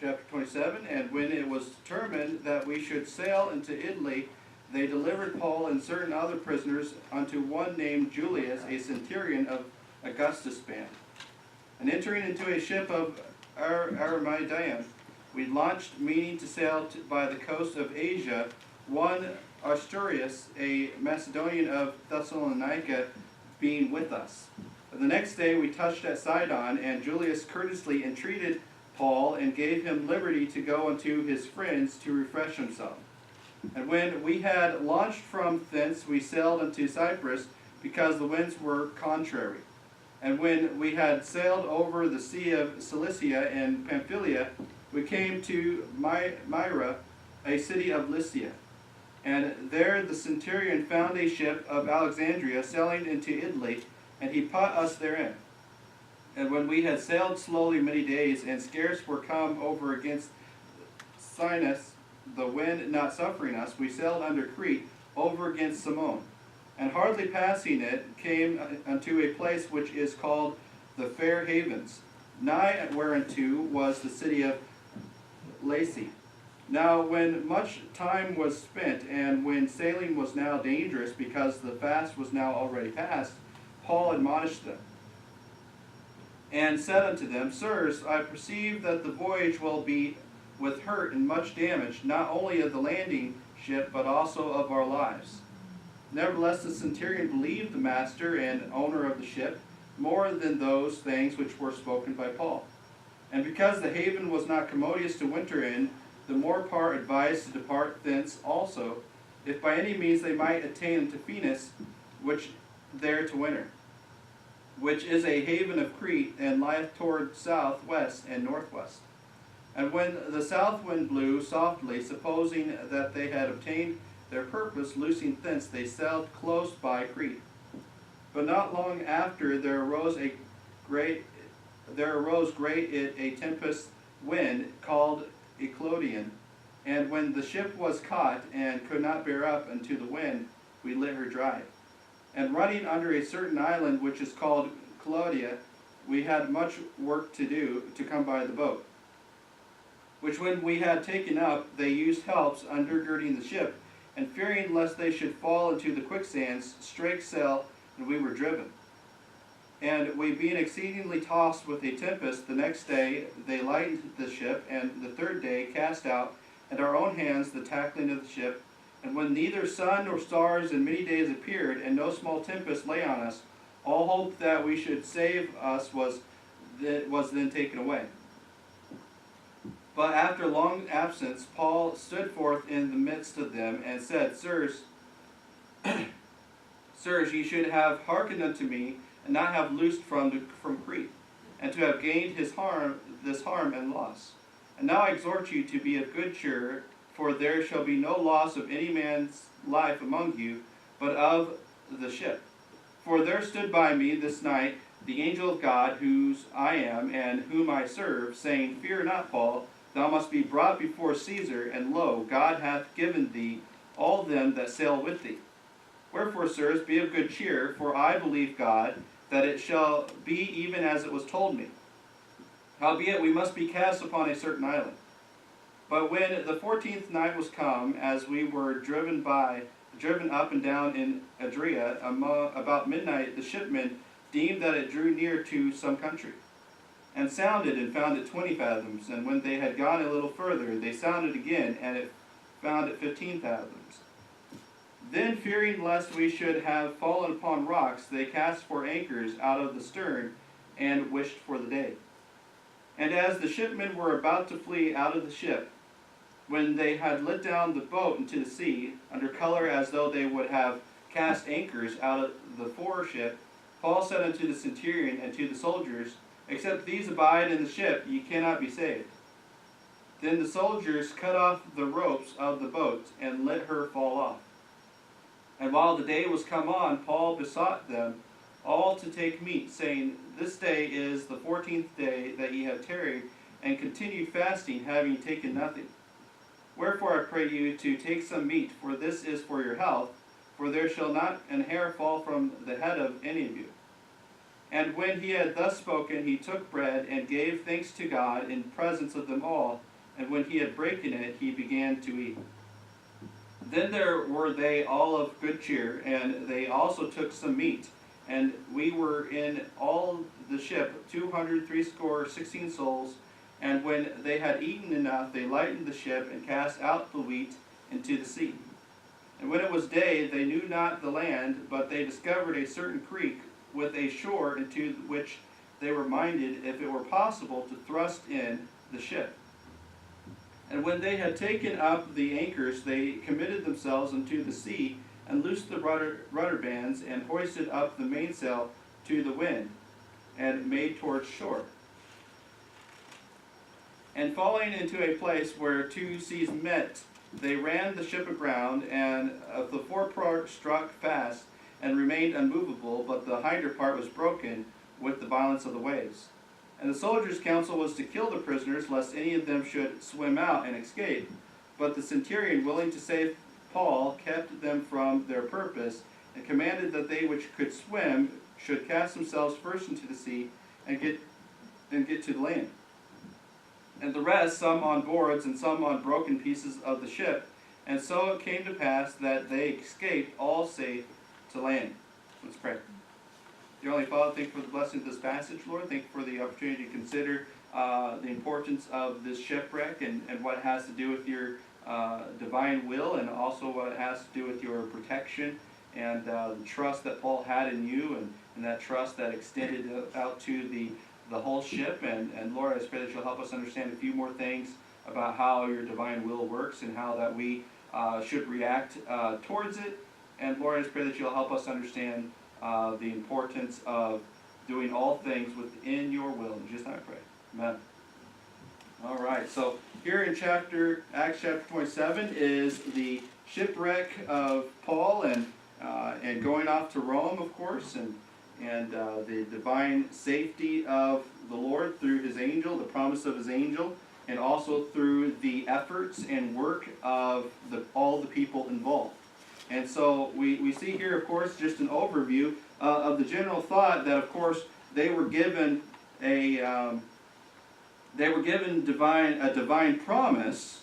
chapter 27, and when it was determined that we should sail into Italy, they delivered Paul and certain other prisoners unto one named Julius, a centurion of Augustus' band. And entering into a ship of Aramidium, we launched, meaning to sail by the coast of Asia, one Asturias, a Macedonian of Thessalonica, being with us. The next day we touched at Sidon, and Julius courteously entreated Paul and gave him liberty to go unto his friends to refresh himself. And when we had launched from thence, we sailed unto Cyprus, because the winds were contrary. And when we had sailed over the sea of Cilicia and Pamphylia, we came to Myra, a city of Lycia. And there the centurion found a ship of Alexandria sailing into Italy, and he put us therein. And when we had sailed slowly many days, and scarce were come over against Sinus, the wind not suffering us, we sailed under Crete over against Simon. And hardly passing it, came unto a place which is called the Fair Havens, nigh whereunto was the city of Lacy. Now when much time was spent, and when sailing was now dangerous, because the fast was now already past, Paul admonished them, and said unto them, Sirs, I perceive that the voyage will be with hurt and much damage, not only of the landing ship, but also of our lives. Nevertheless the centurion believed the master and owner of the ship more than those things which were spoken by Paul. And because the haven was not commodious to winter in, the more part advised to depart thence also, if by any means they might attain unto Phoenix, which there to winter, which is a haven of Crete, and lieth toward south, west, and northwest. And when the south wind blew softly, supposing that they had obtained their purpose, loosing thence, they sailed close by Crete. But not long after there arose great a tempest wind called Eclodian, and when the ship was caught and could not bear up unto the wind, we lit her dry. And running under a certain island which is called Claudia, we had much work to do to come by the boat, which when we had taken up, they used helps undergirding the ship, and fearing lest they should fall into the quicksands, strake sail, and we were driven. And we being exceedingly tossed with a tempest, the next day they lightened the ship, and the third day cast out at our own hands the tackling of the ship. And when neither sun nor stars in many days appeared, and no small tempest lay on us, all hope that we should save us was then taken away. But after long absence, Paul stood forth in the midst of them, and said, Sirs, ye should have hearkened unto me, and not have loosed from Crete, and to have gained this harm and loss. And now I exhort you to be of good cheer, for there shall be no loss of any man's life among you, but of the ship. For there stood by me this night the angel of God, whose I am, and whom I serve, saying, Fear not, Paul, thou must be brought before Caesar, and lo, God hath given thee all them that sail with thee. Wherefore, sirs, be of good cheer, for I believe God, that it shall be even as it was told me. Howbeit we must be cast upon a certain island. But when the 14th night was come, as we were driven up and down in Adria, about midnight the shipmen deemed that it drew near to some country, and sounded, and found it 20 fathoms. And when they had gone a little further, they sounded again, and found it 15 fathoms. Then, fearing lest we should have fallen upon rocks, they cast 4 anchors out of the stern, and wished for the day. And as the shipmen were about to flee out of the ship, when they had let down the boat into the sea, under color as though they would have cast anchors out of the foreship, Paul said unto the centurion and to the soldiers, Except these abide in the ship, ye cannot be saved. Then the soldiers cut off the ropes of the boat, and let her fall off. And while the day was come on, Paul besought them all to take meat, saying, This day is the 14th day that ye have tarried, and continued fasting, having taken nothing. Wherefore I pray you to take some meat, for this is for your health, for there shall not an hair fall from the head of any of you. And when he had thus spoken, he took bread, and gave thanks to God in presence of them all, and when he had broken it, he began to eat. Then there were they all of good cheer, and they also took some meat. And we were in all the ship 216 souls. And when they had eaten enough, they lightened the ship and cast out the wheat into the sea. And when it was day, they knew not the land, but they discovered a certain creek with a shore, into which they were minded, if it were possible, to thrust in the ship. And when they had taken up the anchors, they committed themselves unto the sea, and loosed the rudder bands, and hoisted up the mainsail to the wind, and made towards shore. And falling into a place where two seas met, they ran the ship aground, and the forepart struck fast, and remained unmovable, but the hinder part was broken with the violence of the waves. And the soldiers' counsel was to kill the prisoners, lest any of them should swim out and escape. But the centurion, willing to save Paul, kept them from their purpose, and commanded that they which could swim should cast themselves first into the sea, and get to the land. And the rest, some on boards, and some on broken pieces of the ship. And so it came to pass that they escaped all safe to land. Let's pray. Dear Heavenly Father, thank you for the blessing of this passage, Lord. Thank you for the opportunity to consider the importance of this shipwreck, and what it has to do with your divine will, and also what it has to do with your protection, and the trust that Paul had in you, and that trust that extended out to the whole ship. And Lord, I just pray that you'll help us understand a few more things about how your divine will works, and how that we should react towards it. And Lord, I just pray that you'll help us understand the importance of doing all things within your will. In Jesus' name I pray. Amen. All right, so here in Acts chapter 27 is the shipwreck of Paul, and going off to Rome, of course, and the divine safety of the Lord through his angel, the promise of his angel, and also through the efforts and work of all the people involved. And so we see here, of course, just an overview of the general thought that, of course, they were given a divine promise,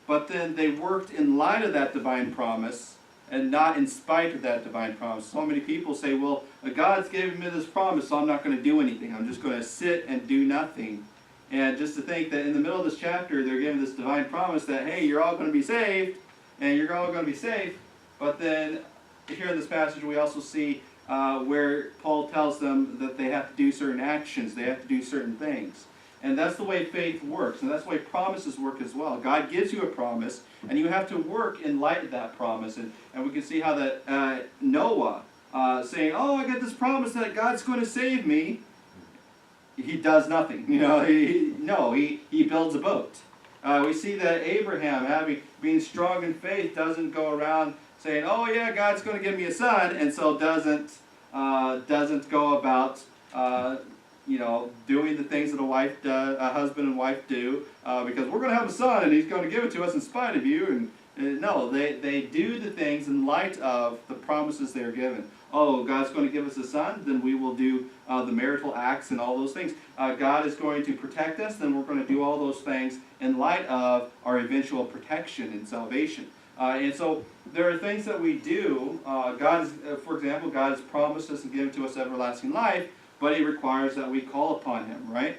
but then they worked in light of that divine promise and not in spite of that divine promise. So many people say, well, God's given me this promise, so I'm not going to do anything. I'm just going to sit and do nothing. And just to think that in the middle of this chapter, they're given this divine promise that, hey, you're all going to be saved, and you're all going to be safe. But then here in this passage, we also see where Paul tells them that they have to do certain actions, they have to do certain things. And that's the way faith works, and that's the way promises work as well. God gives you a promise, and you have to work in light of that promise. And we can see how that Noah saying, oh, I got this promise that God's going to save me, he does nothing. You know, he builds a boat. We see that Abraham, being strong in faith, doesn't go around saying, oh yeah, God's going to give me a son, and so doesn't go about doing the things that a husband and wife do, because we're going to have a son and he's going to give it to us in spite of you. And no, they do the things in light of the promises they're given. Oh, God's going to give us a son, then we will do the marital acts and all those things. God is going to protect us, then we're going to do all those things in light of our eventual protection and salvation. And so there are things that we do. For example, God has promised us and given to us everlasting life, but he requires that we call upon him, right?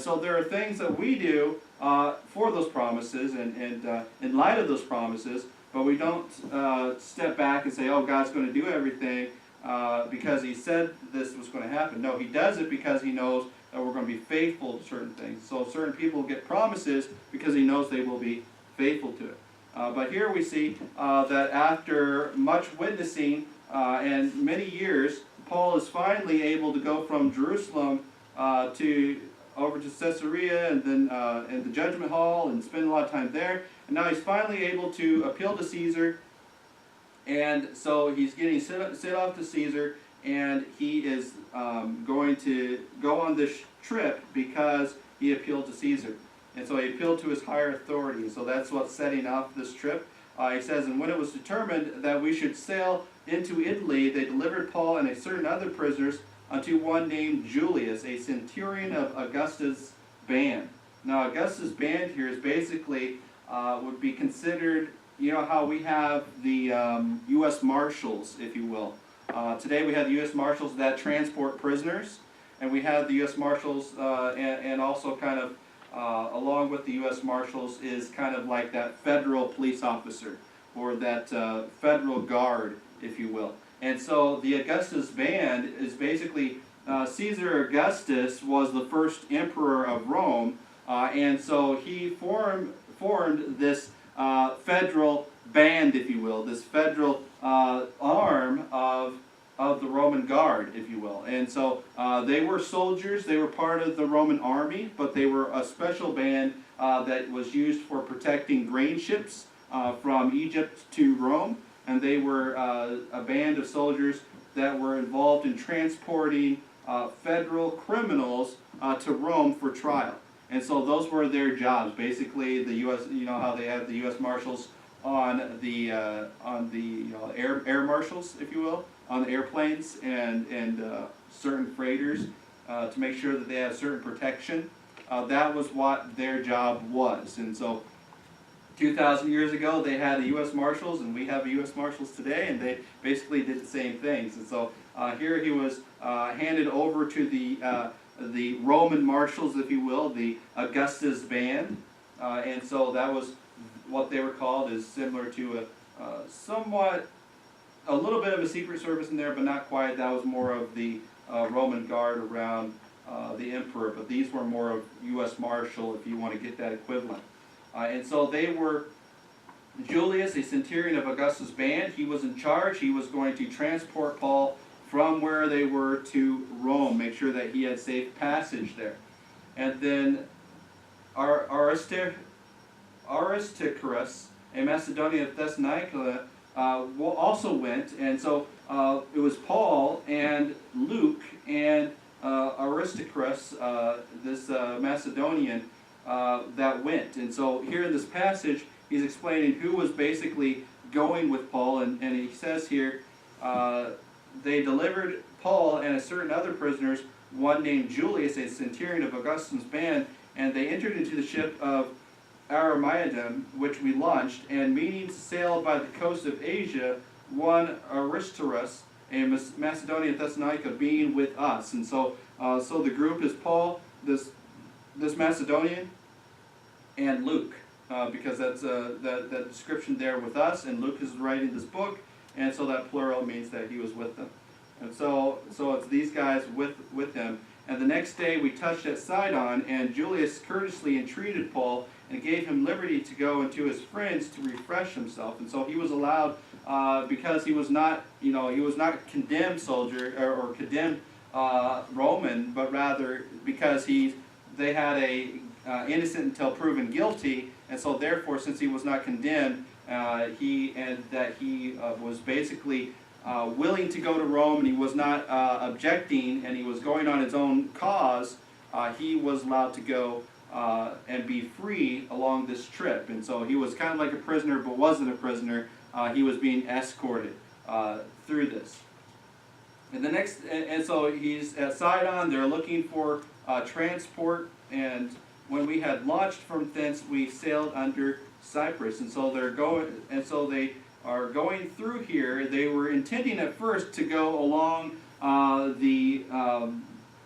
So there are things that we do for those promises and in light of those promises, but we don't step back and say, oh, God's going to do everything because he said this was going to happen. No, he does it because he knows that we're going to be faithful to certain things. So certain people get promises because he knows they will be faithful to it. But here we see that after much witnessing and many years, Paul is finally able to go from Jerusalem over to Caesarea, and then in the judgment hall, and spend a lot of time there. And now he's finally able to appeal to Caesar, and so he's getting sent off to Caesar, and he is going to go on this trip because he appealed to Caesar. And so he appealed to his higher authority. So that's what's setting off this trip. He says, and when it was determined that we should sail into Italy, they delivered Paul and a certain other prisoners unto one named Julius, a centurion of Augustus' band. Now Augustus band here is basically would be considered, you know how we have the U.S. Marshals, if you will. Today we have the U.S. Marshals that transport prisoners, and we have the U.S. Marshals, and also kind of along with the U.S. Marshals is kind of like that federal police officer, or that federal guard, if you will. And so the Augustus band is basically, Caesar Augustus was the first emperor of Rome, and so he formed this federal band, if you will, this federal arm of the Roman Guard, if you will. And so they were soldiers, they were part of the Roman army, but they were a special band that was used for protecting grain ships from Egypt to Rome. And they were a band of soldiers that were involved in transporting federal criminals to Rome for trial. And so those were their jobs. Basically, the U.S. You know how they have the U.S. Marshals on the air marshals, if you will, on the airplanes and certain freighters to make sure that they have certain protection. That was what their job was. And so 2,000 years ago, they had the U.S. Marshals, and we have U.S. Marshals today, and they basically did the same things. And so here he was handed over to the Roman Marshals, if you will, the Augustus band, and so that was what they were called, is similar to a little bit of a secret service in there, but not quite. That was more of the Roman Guard around the emperor, but these were more of U.S. Marshal, if you want to get that equivalent. And so they were, Julius, a centurion of Augustus' band, he was in charge. He was going to transport Paul from where they were to Rome, make sure that he had safe passage there. And then Aristarchus, a Macedonian of Thessalonica, also went, and so it was Paul and Luke and Aristarchus, this Macedonian, that went. And so here in this passage, he's explaining who was basically going with Paul, and he says here, they delivered Paul and a certain other prisoners, one named Julius, a centurion of Augustus' band, and they entered into the ship of Arimaeum, which we launched, and meeting to sail by the coast of Asia, one Aristarchus, a Macedonian Thessalonica, being with us. And so, so the group is Paul, this Macedonian, and Luke, because that's that description there with us, and Luke is writing this book, and so that plural means that he was with them. And so it's these guys with him. And the next day we touched at Sidon, and Julius courteously entreated Paul and gave him liberty to go into his friends to refresh himself. And so he was allowed, because he was not condemned soldier or condemned Roman, but rather because they had a innocent until proven guilty, and so therefore, since he was not condemned, he was basically willing to go to Rome, and he was not objecting, and he was going on his own cause, he was allowed to go and be free along this trip. And so he was kind of like a prisoner, but wasn't a prisoner. He was being escorted through this. And so he's at Sidon. They're looking for transport, and when we had launched from thence, we sailed under Cyprus. And so they are going through here. They were intending at first to go along the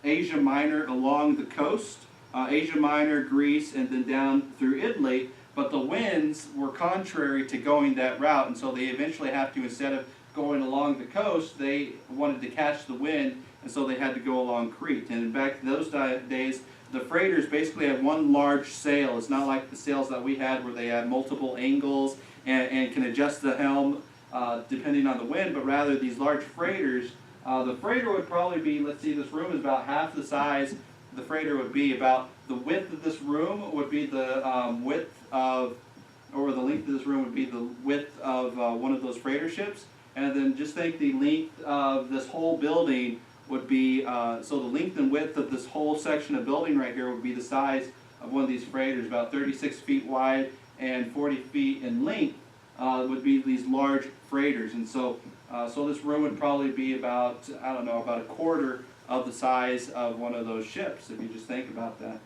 Asia Minor, along the coast, Asia Minor, Greece, and then down through Italy. But the winds were contrary to going that route, and so they eventually have to, instead of going along the coast, they wanted to catch the wind, and so they had to go along Crete. And back in those days, the freighters basically had one large sail. It's not like the sails that we had where they had multiple angles and can adjust the helm depending on the wind, but rather these large freighters, the freighter would probably be, let's see, this room is about half the size. The freighter would be about, the width of this room would be the width of, or the length of this room would be the width of one of those freighter ships. And then just think the length of this whole building would be, so the length and width of this whole section of building right here would be the size of one of these freighters, about 36 feet wide and 40 feet in length would be these large freighters. And so so this room would probably be about, I don't know, about a quarter of the size of one of those ships, if you just think about that.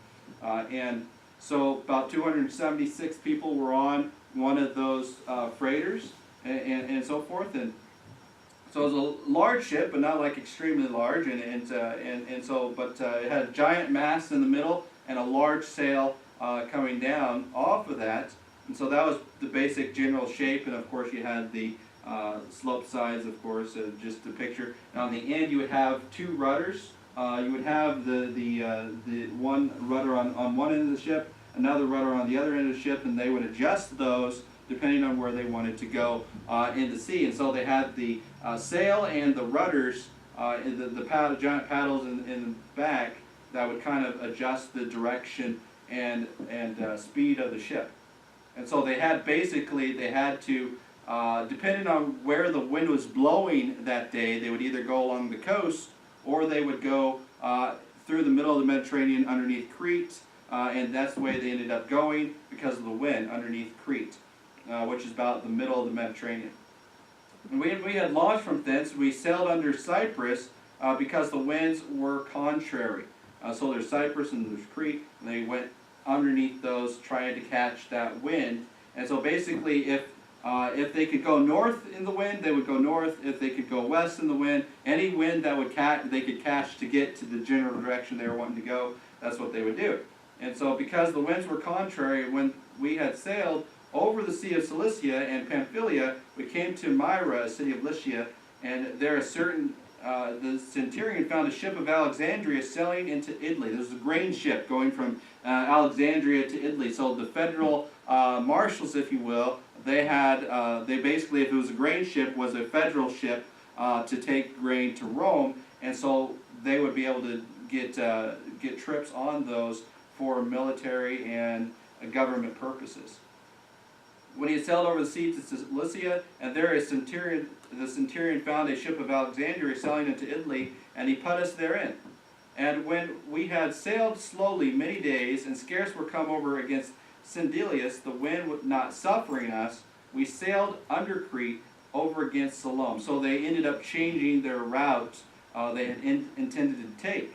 And So about 276 people were on one of those freighters and so forth. And so it was a large ship, but not like extremely large. But it had a giant mast in the middle and a large sail coming down off of that. And so that was the basic general shape. And of course you had the slope sides, of course, just a picture. And on the end you would have two rudders. You would have the one rudder on one end of the ship, another rudder on the other end of the ship, and they would adjust those depending on where they wanted to go in the sea. And so they had the sail and the rudders, the giant paddles in the back that would kind of adjust the direction and speed of the ship. And so they had to, depending on where the wind was blowing that day, they would either go along the coast or they would go through the middle of the Mediterranean underneath Crete, and that's the way they ended up going because of the wind underneath Crete, which is about the middle of the Mediterranean. And we had launched from thence. We sailed under Cyprus because the winds were contrary. So there's Cyprus and there's Crete, and they went underneath those trying to catch that wind. And so basically if they could go north in the wind, they would go north. If they could go west in the wind, any wind that they could catch to get to the general direction they were wanting to go, that's what they would do. And so because the winds were contrary, when we had sailed over the Sea of Cilicia and Pamphylia, we came to Myra, a city of Lycia, and there the centurion found a ship of Alexandria sailing into Italy. This was a grain ship going from Alexandria to Italy. So the federal marshals, if you will, they basically, if it was a grain ship, was a federal ship to take grain to Rome, and so they would be able to get trips on those for military and government purposes. When he had sailed over the sea to Cilicia, and there the centurion found a ship of Alexandria sailing into Italy, and he put us therein. And when we had sailed slowly many days, and scarce were come over against Sindelius, the wind not suffering us, we sailed under Crete over against Salome. So they ended up changing their route they had intended to take.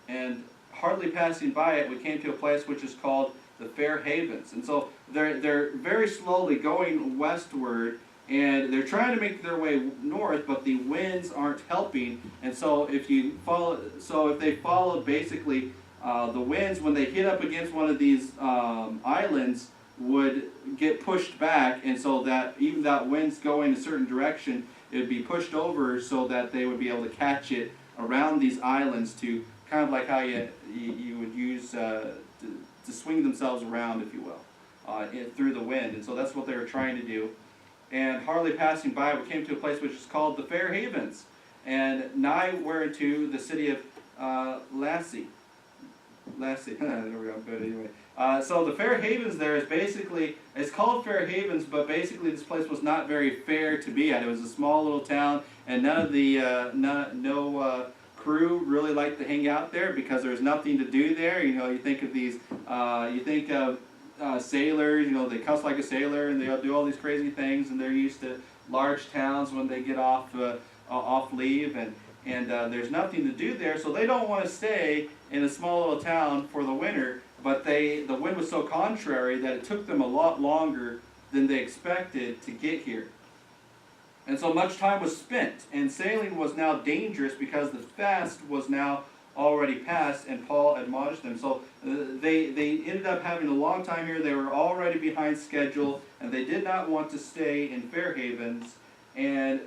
And hardly passing by it, we came to a place which is called the Fair Havens. And so they're very slowly going westward, and they're trying to make their way north, but the winds aren't helping. And so if they follow basically the winds, when they hit up against one of these islands, would get pushed back, and so that even that wind's going a certain direction, it would be pushed over so that they would be able to catch it around these islands, to kind of like how you would use to swing themselves around, if you will, through the wind. And so that's what they were trying to do. And hardly passing by, we came to a place which is called the Fair Havens, and nigh whereunto the city of Lassi. There we go, good, anyway. So the Fair Havens there is basically, it's called Fair Havens, but basically this place was not very fair to be at. It was a small little town, and none of the, no crew really liked to hang out there because there's nothing to do there. You know, you think of these, sailors, you know, they cuss like a sailor, and they'll do all these crazy things, and they're used to large towns when they get off leave, and there's nothing to do there, so they don't want to stay in a small little town for the winter. But the wind was so contrary that it took them a lot longer than they expected to get here. And so much time was spent, and sailing was now dangerous because the fast was now already passed, and Paul admonished them. So they ended up having a long time here. They were already behind schedule, and they did not want to stay in Fair Havens, and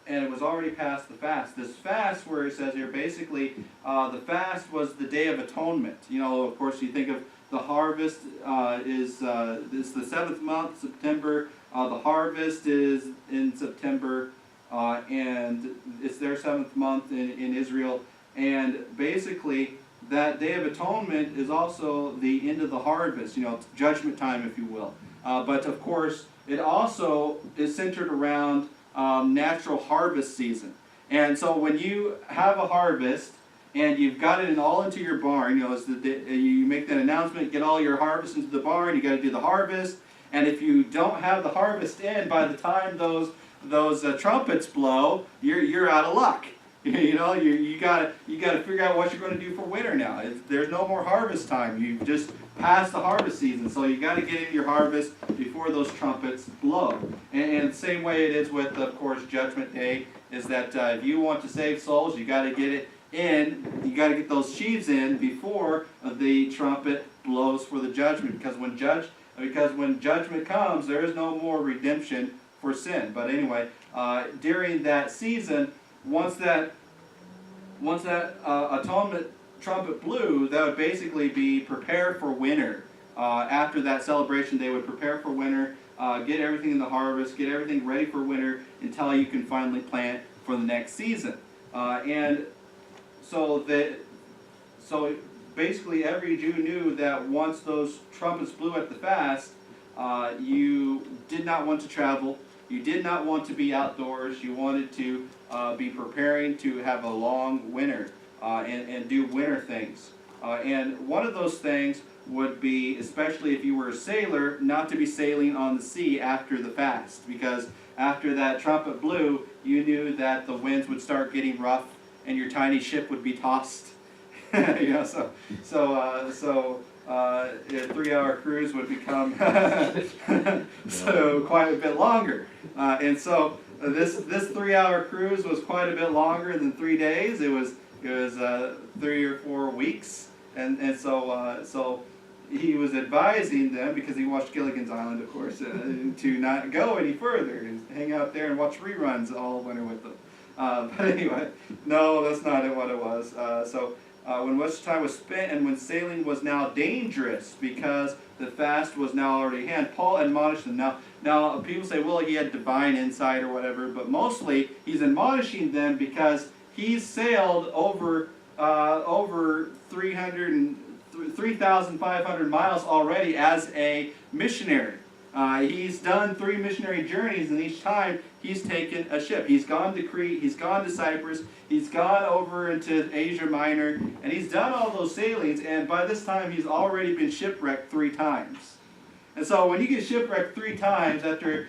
it was already past the fast. This fast, where it says here, basically, the fast was the Day of Atonement. You know, of course, you think of the harvest is the 7th month, September. The harvest is in September, and it's their 7th month in Israel. And basically, that Day of Atonement is also the end of the harvest, you know, judgment time, if you will. But of course, it also is centered around natural harvest season. And so when you have a harvest and you've got it all into your barn, you know, you make that announcement, get all your harvest into the barn, you got to do the harvest. And if you don't have the harvest in by the time those trumpets blow, you're out of luck. You know, you gotta figure out what you're going to do for winter now. There's no more harvest time. You've just past the harvest season. So you got to get in your harvest before those trumpets blow. And the same way it is with, of course, Judgment Day, is that if you want to save souls, you got to get it in. You got to get those sheaves in before the trumpet blows for the judgment. Because when judgment comes, there is no more redemption for sin. But anyway, during that season, once that atonement trumpet blew, that would basically be prepare for winter. After that celebration, they would prepare for winter, get everything in the harvest, get everything ready for winter until you can finally plant for the next season. And so basically every Jew knew that once those trumpets blew at the fast, you did not want to travel. You did not want to be outdoors. You wanted to be preparing to have a long winter and do winter things. And one of those things would be, especially if you were a sailor, not to be sailing on the sea after the fast. Because after that trumpet blew, you knew that the winds would start getting rough and your tiny ship would be tossed. A 3-hour cruise would become so quite a bit longer. And so this 3-hour cruise was quite a bit longer than 3 days. It was 3 or 4 weeks, and so he was advising them, because he watched Gilligan's Island, of course, to not go any further and hang out there and watch reruns all winter with them. But anyway, no, that's not what it was. When much time was spent and when sailing was now dangerous because the fast was now already at hand, Paul admonished them. Now people say, well, he had divine insight or whatever, but mostly he's admonishing them because he's sailed over 3,500 miles already as a missionary. He's done 3 missionary journeys, and each time he's taken a ship. He's gone to Crete, he's gone to Cyprus, he's gone over into Asia Minor, and he's done all those sailings, and by this time he's already been shipwrecked 3 times. And so when you get shipwrecked 3 times after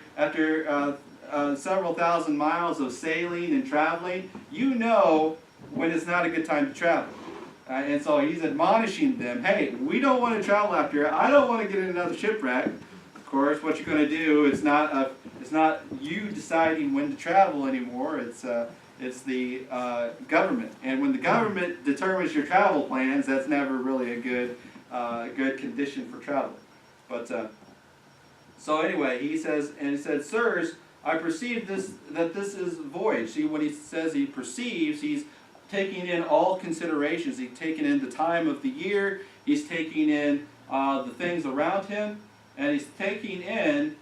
several thousand miles of sailing and traveling, you know when it's not a good time to travel. And so he's admonishing them, hey, we don't want to travel after. I don't want to get in another shipwreck. Of course, what you're going to do, it's not you deciding when to travel anymore. It's the government. And when the government determines your travel plans, that's never really a good condition for travel. But so anyway, he said, sirs, I perceive that this is voyage. See, when he says he perceives, he's taking in all considerations. He's taking in the time of the year. He's taking in the things around him. And he's taking in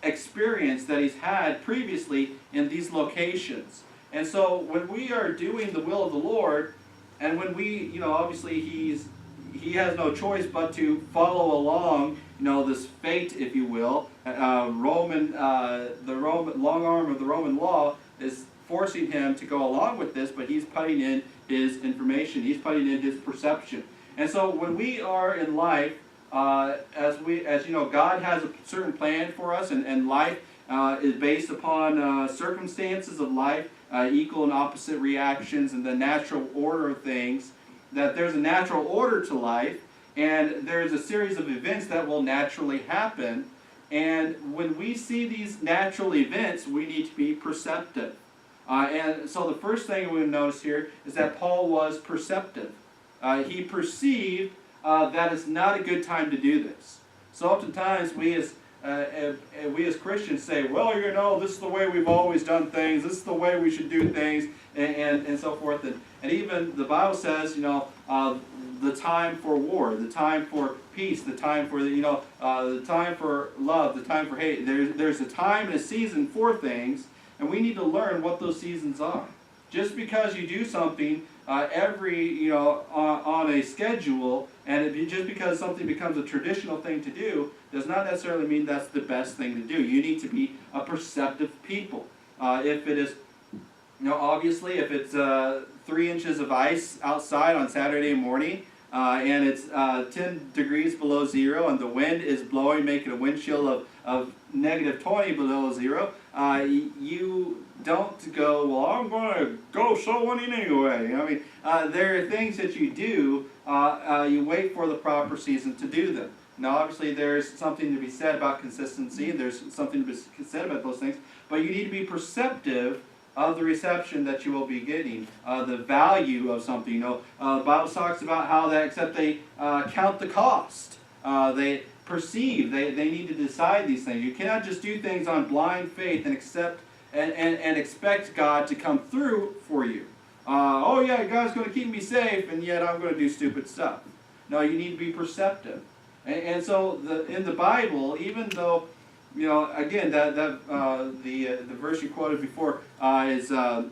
experience that he's had previously in these locations. And so when we are doing the will of the Lord, and when we, obviously he has no choice but to follow along, this fate, if you will. The long arm of the Roman law is forcing him to go along with this, but he's putting in his information. He's putting in his perception. And so when we are in life, as you know, God has a certain plan for us, and life is based upon circumstances of life, equal and opposite reactions, and the natural order of things. That there's a natural order to life, and there's a series of events that will naturally happen. And when we see these natural events, we need to be perceptive. And so the first thing we notice here is that Paul was perceptive. He perceived that it's not a good time to do this. So oftentimes we as Christians say, well, this is the way we've always done things, this is the way we should do things, and so forth. And even the Bible says, the time for war, the time for peace, the time for the time for love, the time for hate. There's a time and a season for things, and we need to learn what those seasons are. Just because you do something on a schedule, and just because something becomes a traditional thing to do, does not necessarily mean that's the best thing to do. You need to be a perceptive people. If it is, obviously, if it's 3 inches of ice outside on Saturday morning, and it's 10 degrees below zero, and the wind is blowing, making a wind chill of negative 20 below zero, you don't go, well, I'm going to go so winning anyway. I mean, there are things that you do, you wait for the proper season to do them. Now, obviously, there's something to be said about consistency, and there's something to be said about those things, but you need to be perceptive of the reception that you will be getting, the value of something. The Bible talks about how that, except they count the cost. They perceive, they need to decide these things. You cannot just do things on blind faith and expect God to come through for you. Oh yeah, God's going to keep me safe, and yet I'm going to do stupid stuff. No, you need to be perceptive. And so in the Bible, even though, again, the verse you quoted before is, the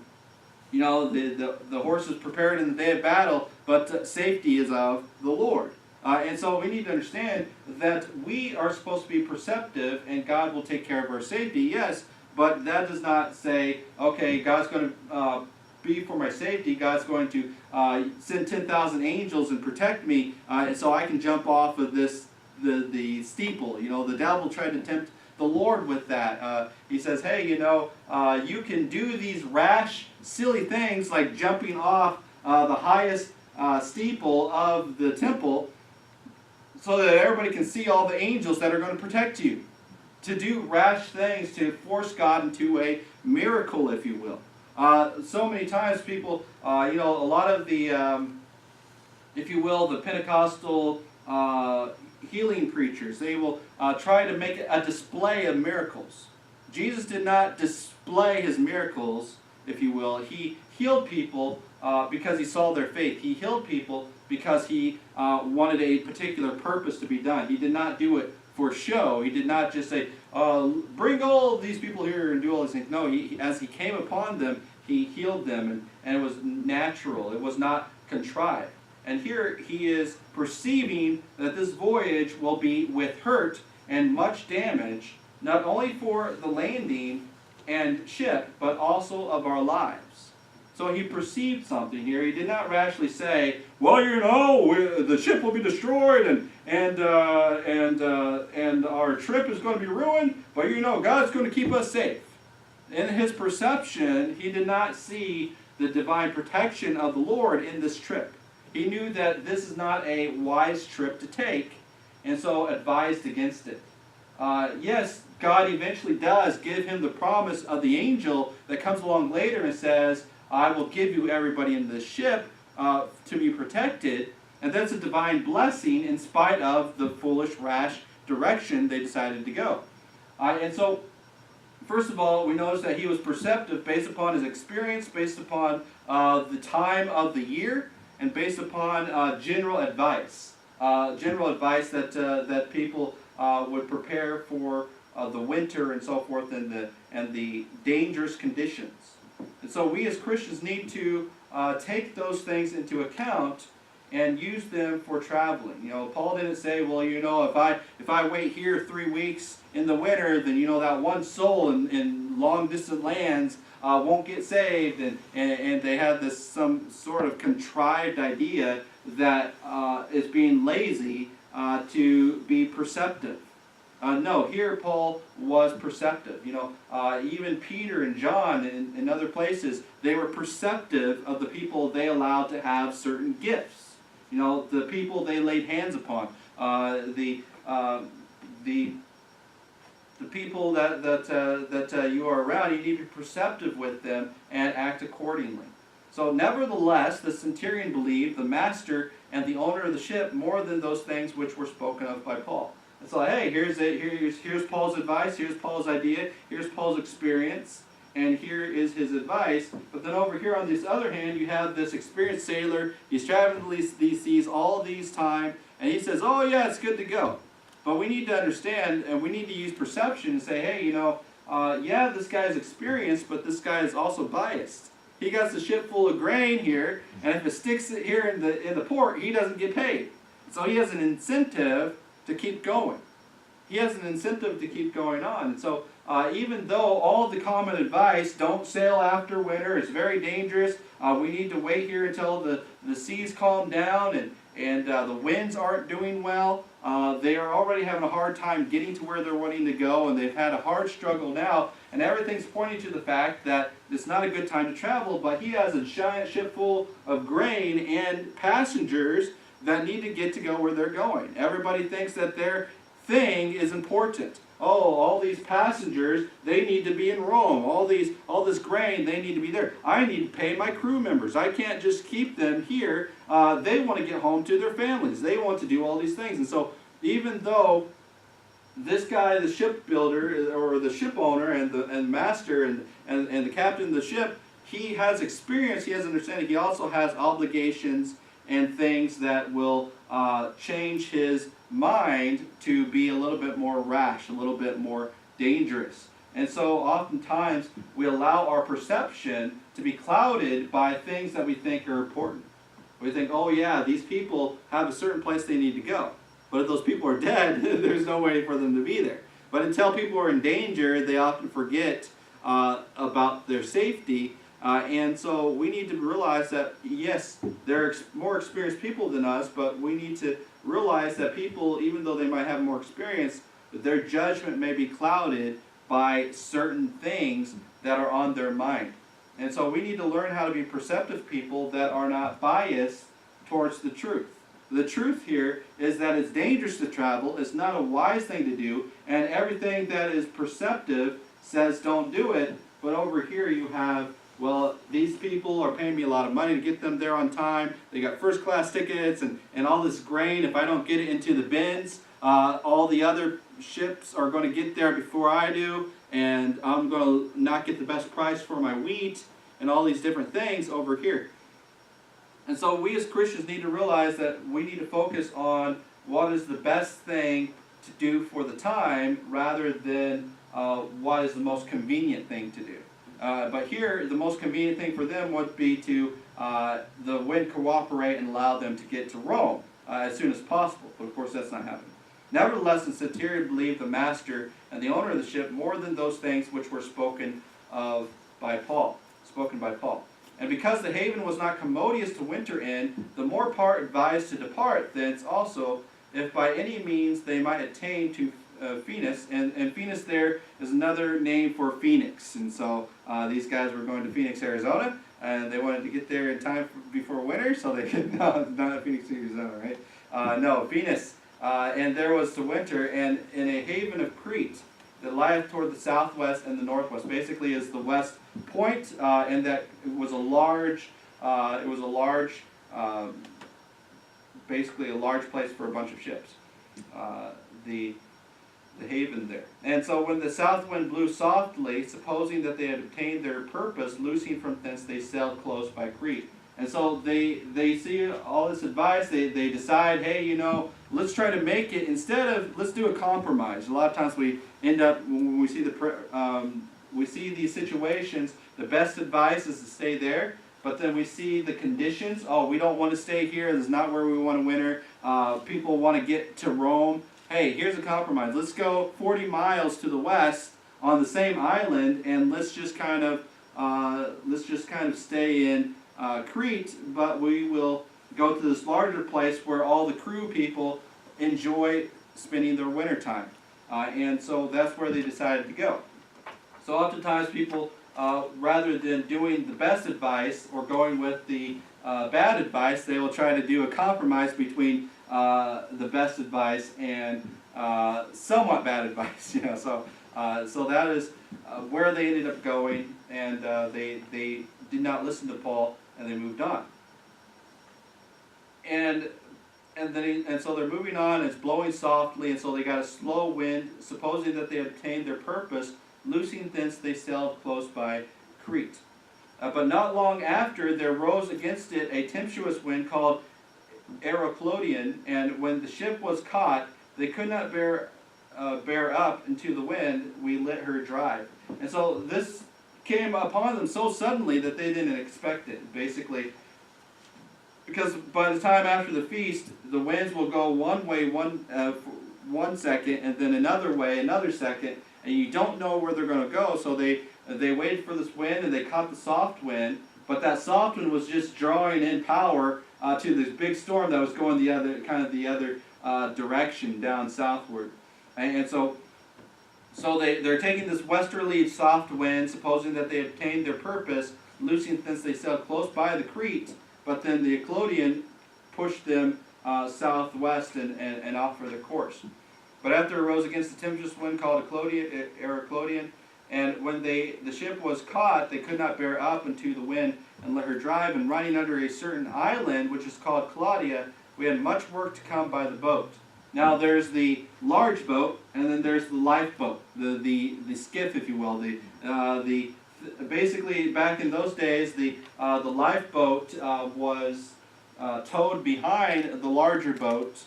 horse is prepared in the day of battle, but safety is of the Lord. And so we need to understand that we are supposed to be perceptive, and God will take care of our safety, yes, but that does not say, okay, God's going to be for my safety. God's going to send 10,000 angels and protect me, and so I can jump off of the steeple. The devil tried to tempt the Lord with that. He says, hey, you can do these rash, silly things like jumping off the highest steeple of the temple so that everybody can see all the angels that are going to protect you. To do rash things, to force God into a miracle, if you will. So many times people, a lot of the, if you will, the Pentecostal healing preachers, they will try to make a display of miracles. Jesus did not display his miracles, if you will. He healed people because he saw their faith. He healed people because he wanted a particular purpose to be done. He did not do it for show. He did not just say, bring all of these people here and do all these things. No, as he came upon them, he healed them, and it was natural. It was not contrived. And here he is perceiving that this voyage will be with hurt and much damage, not only for the landing and ship, but also of our lives. So he perceived something here. He did not rashly say, well, the ship will be destroyed and our trip is going to be ruined, but God's going to keep us safe. In his perception, he did not see the divine protection of the Lord in this trip. He knew that this is not a wise trip to take, and so advised against it. Yes, God eventually does give him the promise of the angel that comes along later and says, I will give you everybody in the ship to be protected, and that's a divine blessing in spite of the foolish, rash direction they decided to go. And so, first of all, we notice that he was perceptive based upon his experience, based upon the time of the year, and based upon general advice. General advice that people would prepare for the winter and so forth, and the dangerous conditions. And so we as Christians need to take those things into account and use them for traveling. Paul didn't say, well, if I wait here 3 weeks in the winter, then that one soul in long distant lands won't get saved, and they have some sort of contrived idea that is being lazy to be perceptive. No, here Paul was perceptive. Even Peter and John and other places, they were perceptive of the people they allowed to have certain gifts. The people they laid hands upon, the people that you are around, you need to be perceptive with them and act accordingly. So nevertheless, the centurion believed the master and the owner of the ship more than those things which were spoken of by Paul. And so, hey, here's Paul's advice, here's Paul's idea, here's Paul's experience, and here is his advice. But then over here on this other hand, you have this experienced sailor. He's traveling these seas all these time, and he says, oh yeah, it's good to go. But we need to understand, and we need to use perception and say, hey, yeah, this guy's experienced, but this guy is also biased. He got the ship full of grain here, and if it sticks here in the port, he doesn't get paid. So he has an incentive to keep going. He has an incentive to keep going on. And so even though all the common advice, don't sail after winter, it's very dangerous, we need to wait here until the seas calm down, and the winds aren't doing well. They are already having a hard time getting to where they're wanting to go, and they've had a hard struggle now, and everything's pointing to the fact that it's not a good time to travel, but he has a giant ship full of grain and passengers that need to get to go where they're going. Everybody thinks that their thing is important. Oh, all these passengers, they need to be in Rome. All this grain, they need to be there. I need to pay my crew members. I can't just keep them here. They want to get home to their families. They want to do all these things. And so even though this guy, the shipbuilder or the ship owner and the master and the captain of the ship, he has experience, he has understanding, he also has obligations and things that will change his mind to be a little bit more rash, a little bit more dangerous. And so oftentimes we allow our perception to be clouded by things that we think are important. We think, oh yeah, these people have a certain place they need to go. But if those people are dead, there's no way for them to be there. But until people are in danger, they often forget about their safety. And so we need to realize that, yes, they're more experienced people than us, but we need to realize that people, even though they might have more experience, their judgment may be clouded by certain things that are on their mind. And so we need to learn how to be perceptive people that are not biased towards the truth. The truth here is that it's dangerous to travel, it's not a wise thing to do, and everything that is perceptive says don't do it, but over here you have, well, these people are paying me a lot of money to get them there on time, they got first class tickets and all this grain, if I don't get it into the bins, all the other ships are going to get there before I do, and I'm going to not get the best price for my wheat, and all these different things over here. And so we as Christians need to realize that we need to focus on what is the best thing to do for the time rather than what is the most convenient thing to do. But here, the most convenient thing for them would be to the wind cooperate and allow them to get to Rome as soon as possible. But of course that's not happening. Nevertheless, the centurion believed the master and the owner of the ship more than those things which were spoken by Paul. And because the haven was not commodious to winter in, the more part advised to depart thence also, if by any means they might attain to Phoenix. And Phoenix there is another name for Phoenix. And so these guys were going to Phoenix, Arizona, and they wanted to get there in time before winter, so they could, no, not Phoenix, Arizona, right? No, Phoenix. And there was to winter, and in a haven of Crete, that lieth toward the southwest and the northwest, basically is the west point, and that it was a large, basically a large place for a bunch of ships, the haven there. And so when the south wind blew softly, supposing that they had obtained their purpose, loosing from thence they sailed close by Crete. And so they see all this advice, they decide, hey, you know, let's try to make it, instead of, let's do a compromise. A lot of times we end up, when we see these situations, the best advice is to stay there, but then we see the conditions, oh, we don't want to stay here, this is not where we want to winter, people want to get to Rome. Hey, here's a compromise, let's go 40 miles to the west on the same island, and let's just kind of stay in Crete, but we will go to this larger place where all the crew people enjoy spending their winter time. And so that's where they decided to go. So oftentimes people, rather than doing the best advice or going with the bad advice, they will try to do a compromise between the best advice and somewhat bad advice. You know, so that is where they ended up going, and they did not listen to Paul, and they moved on. And so they're moving on, it's blowing softly, and so they got a slow wind, supposing that they had obtained their purpose, loosing thence they sailed close by Crete. But not long after, there rose against it a tempestuous wind called Aeroclodian, and when the ship was caught, they could not bear up into the wind, we let her drive. And so this came upon them so suddenly that they didn't expect it, basically. Because by the time after the feast, the winds will go one way one second, and then another way another second, and you don't know where they're going to go. So they waited for this wind, and they caught the soft wind, but that soft wind was just drawing in power to this big storm that was going the other direction down southward. And so they're taking this westerly soft wind, supposing that they obtained their purpose, loosing since they sailed close by the Crete, but then the Eclodian pushed them southwest and off for their course. But after arose against the tempestuous wind called Eclodian, and when the ship was caught, they could not bear up into the wind and let her drive, and running under a certain island, which is called Claudia, we had much work to come by the boat. Now there's the large boat, and then there's the lifeboat, the skiff, if you will. Basically, back in those days, the lifeboat was towed behind the larger boat,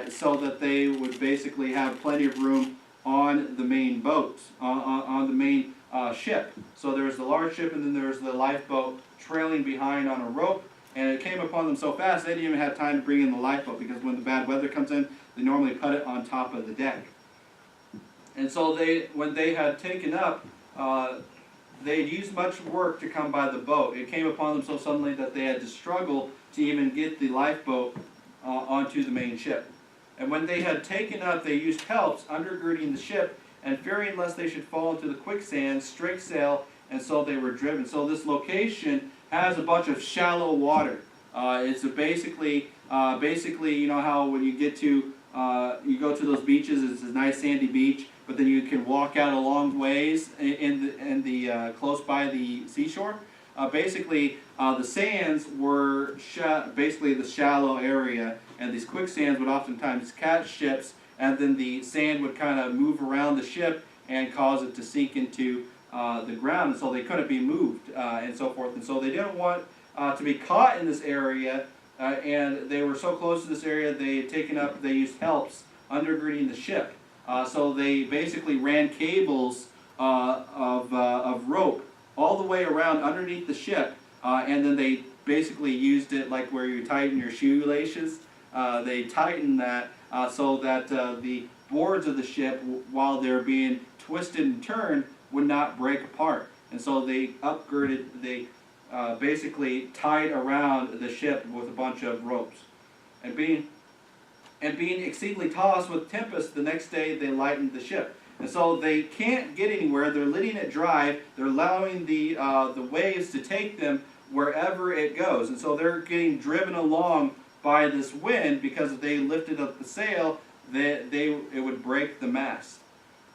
so that they would basically have plenty of room on the main boat, on the main ship. So there's the large ship, and then there's the lifeboat trailing behind on a rope. And it came upon them so fast they didn't even have time to bring in the lifeboat, because when the bad weather comes in, they normally put it on top of the deck. And so when they had taken up, they'd used much work to come by the boat. It came upon them so suddenly that they had to struggle to even get the lifeboat onto the main ship. And when they had taken up, they used helps, undergirding the ship, and fearing lest they should fall into the quicksand, strake sail, and so they were driven. So this location has a bunch of shallow water. It's basically, you know how when you get to, you go to those beaches, it's a nice sandy beach, but then you can walk out a long ways in the close by the seashore. The sands were basically the shallow area, and these quicksands would oftentimes catch ships, and then the sand would kind of move around the ship and cause it to sink into the ground, and so they couldn't be moved and so forth. And so they didn't want to be caught in this area, and they were so close to this area they had taken up, they used helps undergirding the ship. So they basically ran cables of rope all the way around underneath the ship, and then they basically used it like where you tighten your shoelaces. They tightened that so that the boards of the ship, while they're being twisted and turned, would not break apart. And so they they basically tied around the ship with a bunch of ropes. And being exceedingly tossed with tempest, the next day they lightened the ship. And so they can't get anywhere. They're letting it drive. They're allowing the waves to take them wherever it goes. And so they're getting driven along by this wind, because if they lifted up the sail, it would break the mast.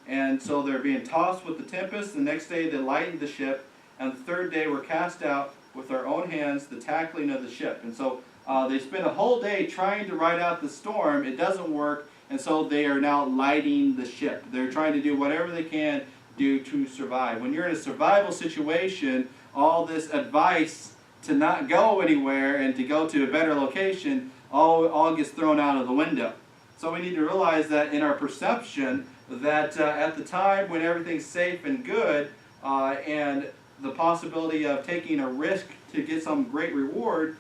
And so they're being tossed with the tempest. The next day they lightened the ship, and the third day were cast out with their own hands the tackling of the ship. And so they spend a whole day trying to ride out the storm. It doesn't work, and so they are now lighting the ship. They're trying to do whatever they can do to survive. When you're in a survival situation, all this advice to not go anywhere and to go to a better location all gets thrown out of the window. So we need to realize that in our perception, that at the time when everything's safe and good, and the possibility of taking a risk to get some great reward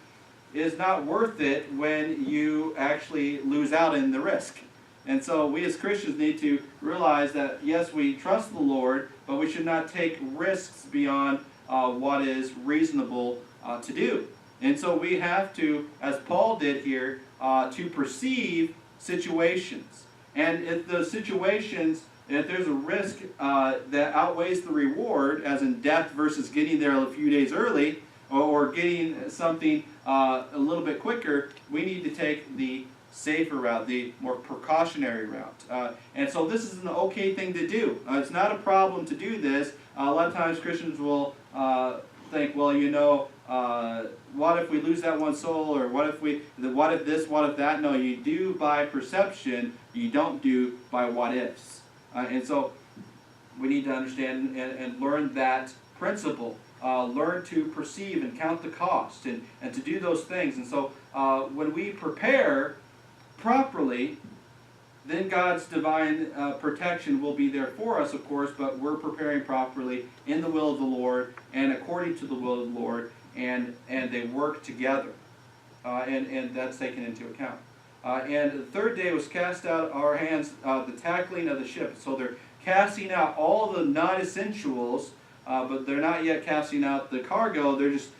is not worth it when you actually lose out in the risk. And so we as Christians need to realize that, yes, we trust the Lord, but we should not take risks beyond what is reasonable to do. And so we have to, as Paul did here, to perceive situations. And if the situations, if there's a risk that outweighs the reward, as in death versus getting there a few days early, or getting something a little bit quicker, we need to take the safer route, the more precautionary route. And so this is an okay thing to do. It's not a problem to do this. A lot of times Christians will think, well, you know, what if we lose that one soul, or what if this, what if that? No, you do by perception, you don't do by what ifs. And so we need to understand and learn that principle. Learn to perceive and count the cost, and to do those things. And so when we prepare properly, then God's divine protection will be there for us, of course, but we're preparing properly in the will of the Lord and according to the will of the Lord, and they work together, and that's taken into account. And the third day was cast out our hands, the tackling of the ship. So they're casting out all the non-essentials, but they're not yet casting out the cargo. They're just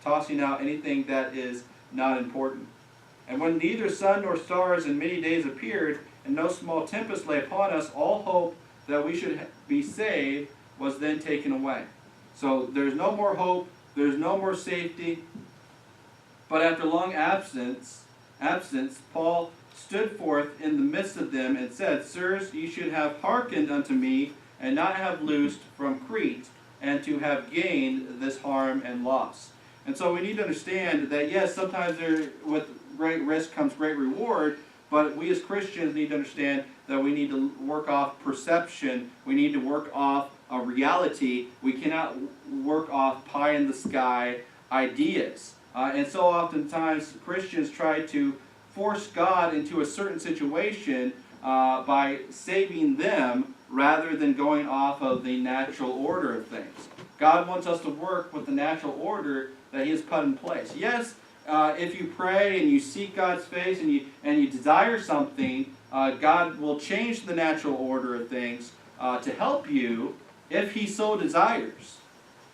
tossing out anything that is not important. And when neither sun nor stars in many days appeared, and no small tempest lay upon us, all hope that we should be saved was then taken away. So there's no more hope, there's no more safety. But after long absence, Paul stood forth in the midst of them and said, Sirs, ye should have hearkened unto me, and not have loosed from Crete, and to have gained this harm and loss. And so we need to understand that, yes, sometimes with great risk comes great reward, but we as Christians need to understand that we need to work off perception. We need to work off a reality. We cannot work off pie-in-the-sky ideas. And so oftentimes Christians try to force God into a certain situation by saving them rather than going off of the natural order of things. God wants us to work with the natural order that He has put in place. Yes, if you pray and you seek God's face and you desire something, God will change the natural order of things to help you if He so desires.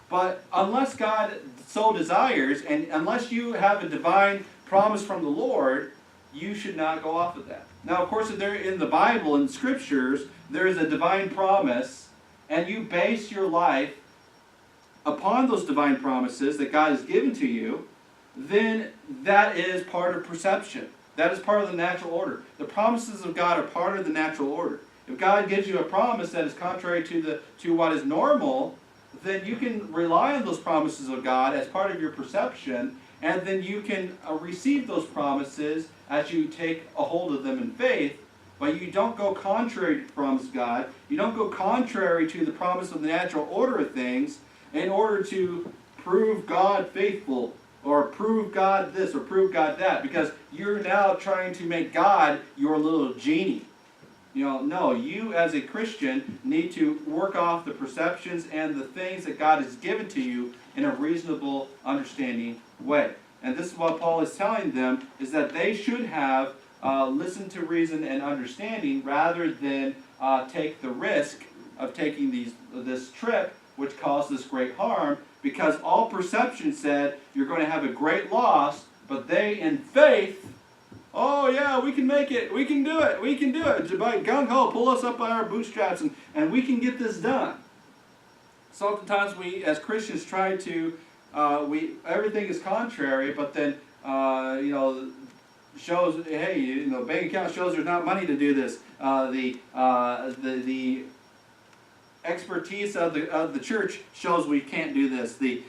But unless God so desires, and unless you have a divine promise from the Lord, you should not go off of that. Now, of course, if they're in the Bible, in Scriptures, there is a divine promise, and you base your life upon those divine promises that God has given to you, then that is part of perception. That is part of the natural order. The promises of God are part of the natural order. If God gives you a promise that is contrary to what is normal, then you can rely on those promises of God as part of your perception, and then you can receive those promises as you take a hold of them in faith. But you don't go contrary to the promise of God. You don't go contrary to the promise of the natural order of things in order to prove God faithful, or prove God this, or prove God that, because you're now trying to make God your little genie. No, you as a Christian need to work off the perceptions and the things that God has given to you in a reasonable, understanding way. And this is what Paul is telling them, is that they should have listened to reason and understanding rather than take the risk of taking this trip, which caused this great harm, because all perception said you're going to have a great loss, but they in faith, oh yeah, we can make it, we can do it, by gung-ho, pull us up by our bootstraps, and we can get this done. So oftentimes we as Christians try to, everything is contrary, but then, shows, hey, bank account shows there's not money to do this. The expertise of the church shows we can't do this. The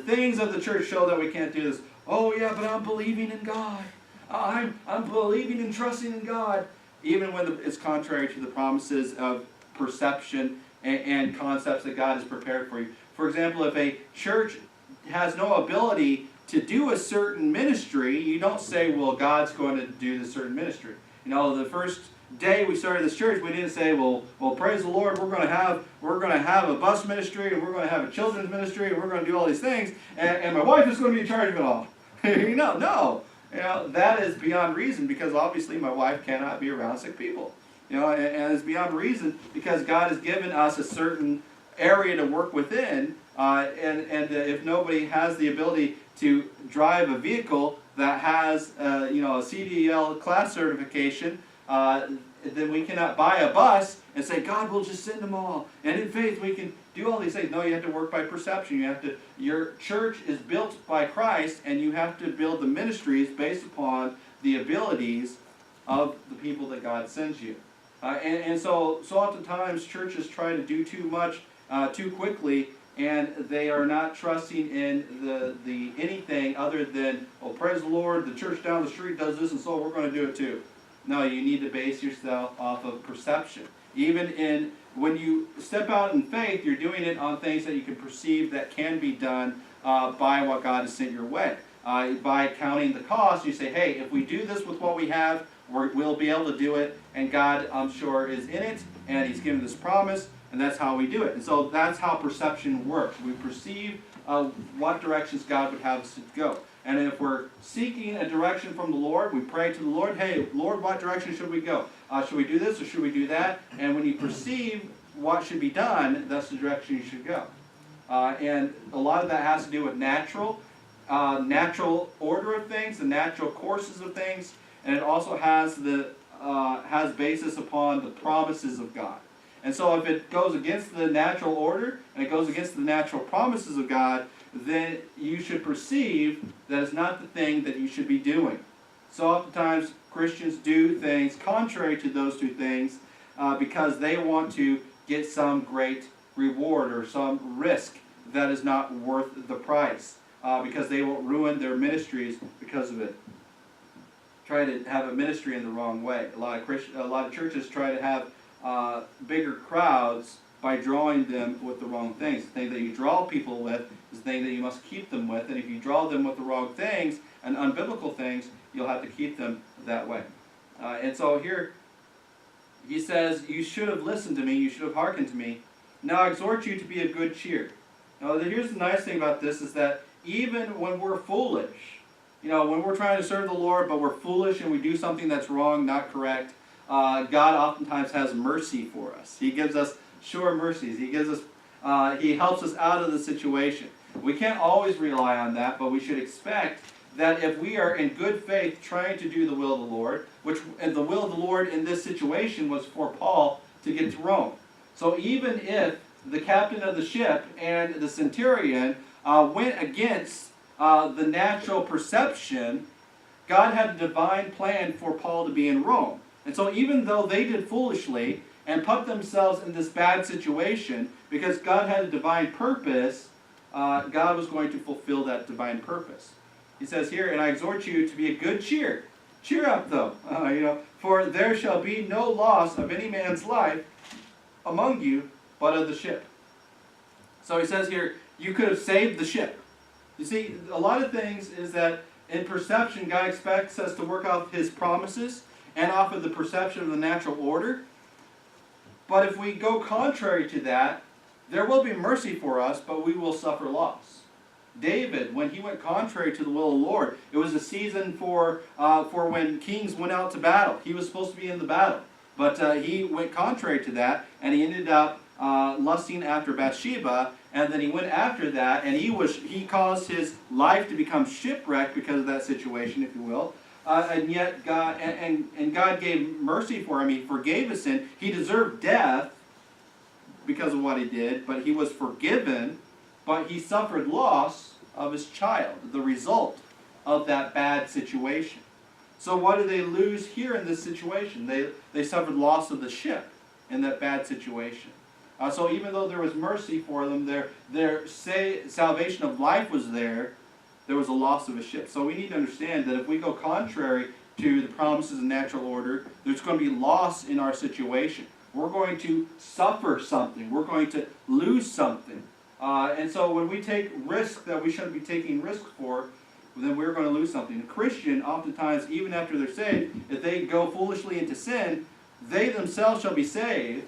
things of the church show that we can't do this. Oh yeah, but I'm believing in God. I'm believing and trusting in God, even when it's contrary to the promises of perception and concepts that God has prepared for you. For example, if a church has no ability to do a certain ministry, you don't say, well, God's going to do this certain ministry. The first day we started this church, we didn't say, well, praise the Lord, we're going to have a bus ministry, and we're going to have a children's ministry, and we're going to do all these things, and my wife is going to be in charge of it all. No. That is beyond reason, because obviously my wife cannot be around sick people. And it's beyond reason because God has given us a certain area to work within, and if nobody has the ability to drive a vehicle that has a CDL class certification, then we cannot buy a bus and say, God will just send them all, and in faith we can do all these things. No, you have to work by perception. Your church is built by Christ, and you have to build the ministries based upon the abilities of the people that God sends you. So oftentimes churches try to do too much too quickly, and they are not trusting in the anything other than, oh, praise the Lord, the church down the street does this, and so we're going to do it too. No, you need to base yourself off of perception. Even when you step out in faith, you're doing it on things that you can perceive that can be done by what God has sent your way. By counting the cost, you say, hey, if we do this with what we have, we'll be able to do it, and God, I'm sure, is in it, and He's given this promise, and that's how we do it. And so that's how perception works. We perceive what directions God would have us to go. And if we're seeking a direction from the Lord, we pray to the Lord, hey, Lord, what direction should we go? Should we do this or should we do that? And when you perceive what should be done, that's the direction you should go. And a lot of that has to do with natural. natural order of things, the natural courses of things, and it also has has basis upon the promises of God. And so if it goes against the natural order and it goes against the natural promises of God, then you should perceive that it's not the thing that you should be doing. So oftentimes Christians do things contrary to those two things because they want to get some great reward or some risk that is not worth the price, because they will ruin their ministries because of it. Try to have a ministry in the wrong way. A lot of churches try to have bigger crowds by drawing them with the wrong things. The thing that you draw people with is the thing that you must keep them with, and if you draw them with the wrong things and unbiblical things, you'll have to keep them that way. And so here he says, you should have listened to me, you should have hearkened to me. Now I exhort you to be of good cheer. Now here's the nice thing about this is that even when we're foolish, when we're trying to serve the Lord but we're foolish and we do something that's wrong, not correct, God oftentimes has mercy for us. He gives us sure mercies. He gives us, He helps us out of the situation. We can't always rely on that, but we should expect that if we are in good faith trying to do the will of the Lord, and the will of the Lord in this situation was for Paul to get to Rome. So even if the captain of the ship and the centurion went against the natural perception, God had a divine plan for Paul to be in Rome. And so even though they did foolishly and put themselves in this bad situation, because God had a divine purpose, God was going to fulfill that divine purpose. He says here, and I exhort you to be of good cheer. Cheer up though, for there shall be no loss of any man's life among you, but of the ship. So he says here, you could have saved the ship. You see, a lot of things is that in perception, God expects us to work off His promises and off of the perception of the natural order. But if we go contrary to that, there will be mercy for us, but we will suffer loss. David, when he went contrary to the will of the Lord, it was a season for when kings went out to battle. He was supposed to be in the battle, but he went contrary to that, and he ended up lusting after Bathsheba, and then he went after that, and he caused his life to become shipwrecked because of that situation, if you will. And yet God and God gave mercy for him. He forgave his sin. He deserved death because of what he did, but he was forgiven. But he suffered loss of his child, the result of that bad situation. So what do they lose here in this situation? They suffered loss of the ship in that bad situation. So even though there was mercy for them, their salvation of life was there was a loss of a ship. So we need to understand that if we go contrary to the promises of natural order, there's going to be loss in our situation. We're going to suffer something. We're going to lose something. And so when we take risk that we shouldn't be taking risk for, then we're going to lose something. A Christian, oftentimes, even after they're saved, if they go foolishly into sin, they themselves shall be saved,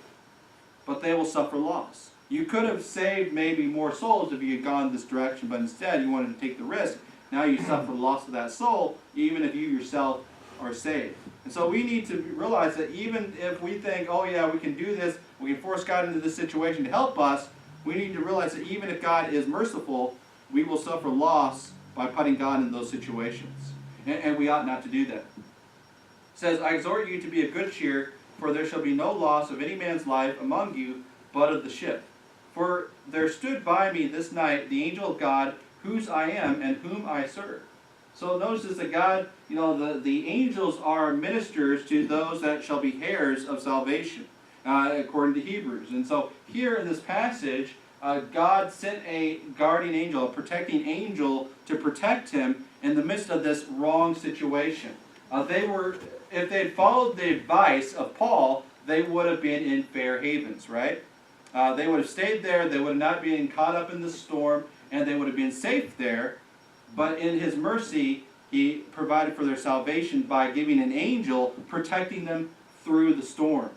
but they will suffer loss. You could have saved maybe more souls if you had gone this direction, but instead you wanted to take the risk. Now you suffer loss of that soul, even if you yourself are saved. And so we need to realize that even if we think, oh yeah, we can do this, we can force God into this situation to help us, we need to realize that even if God is merciful, we will suffer loss by putting God in those situations. And we ought not to do that. It says, I exhort you to be of good cheer, for there shall be no loss of any man's life among you, but of the ship. For there stood by me this night the angel of God, whose I am and whom I serve. So notice this, that God, the angels are ministers to those that shall be heirs of salvation, according to Hebrews. And so here in this passage, God sent a guardian angel, a protecting angel, to protect him in the midst of this wrong situation. If they had followed the advice of Paul, they would have been in fair havens, right? They would have stayed there, they would have not been caught up in the storm, and they would have been safe there. But in His mercy, He provided for their salvation by giving an angel protecting them through the storm.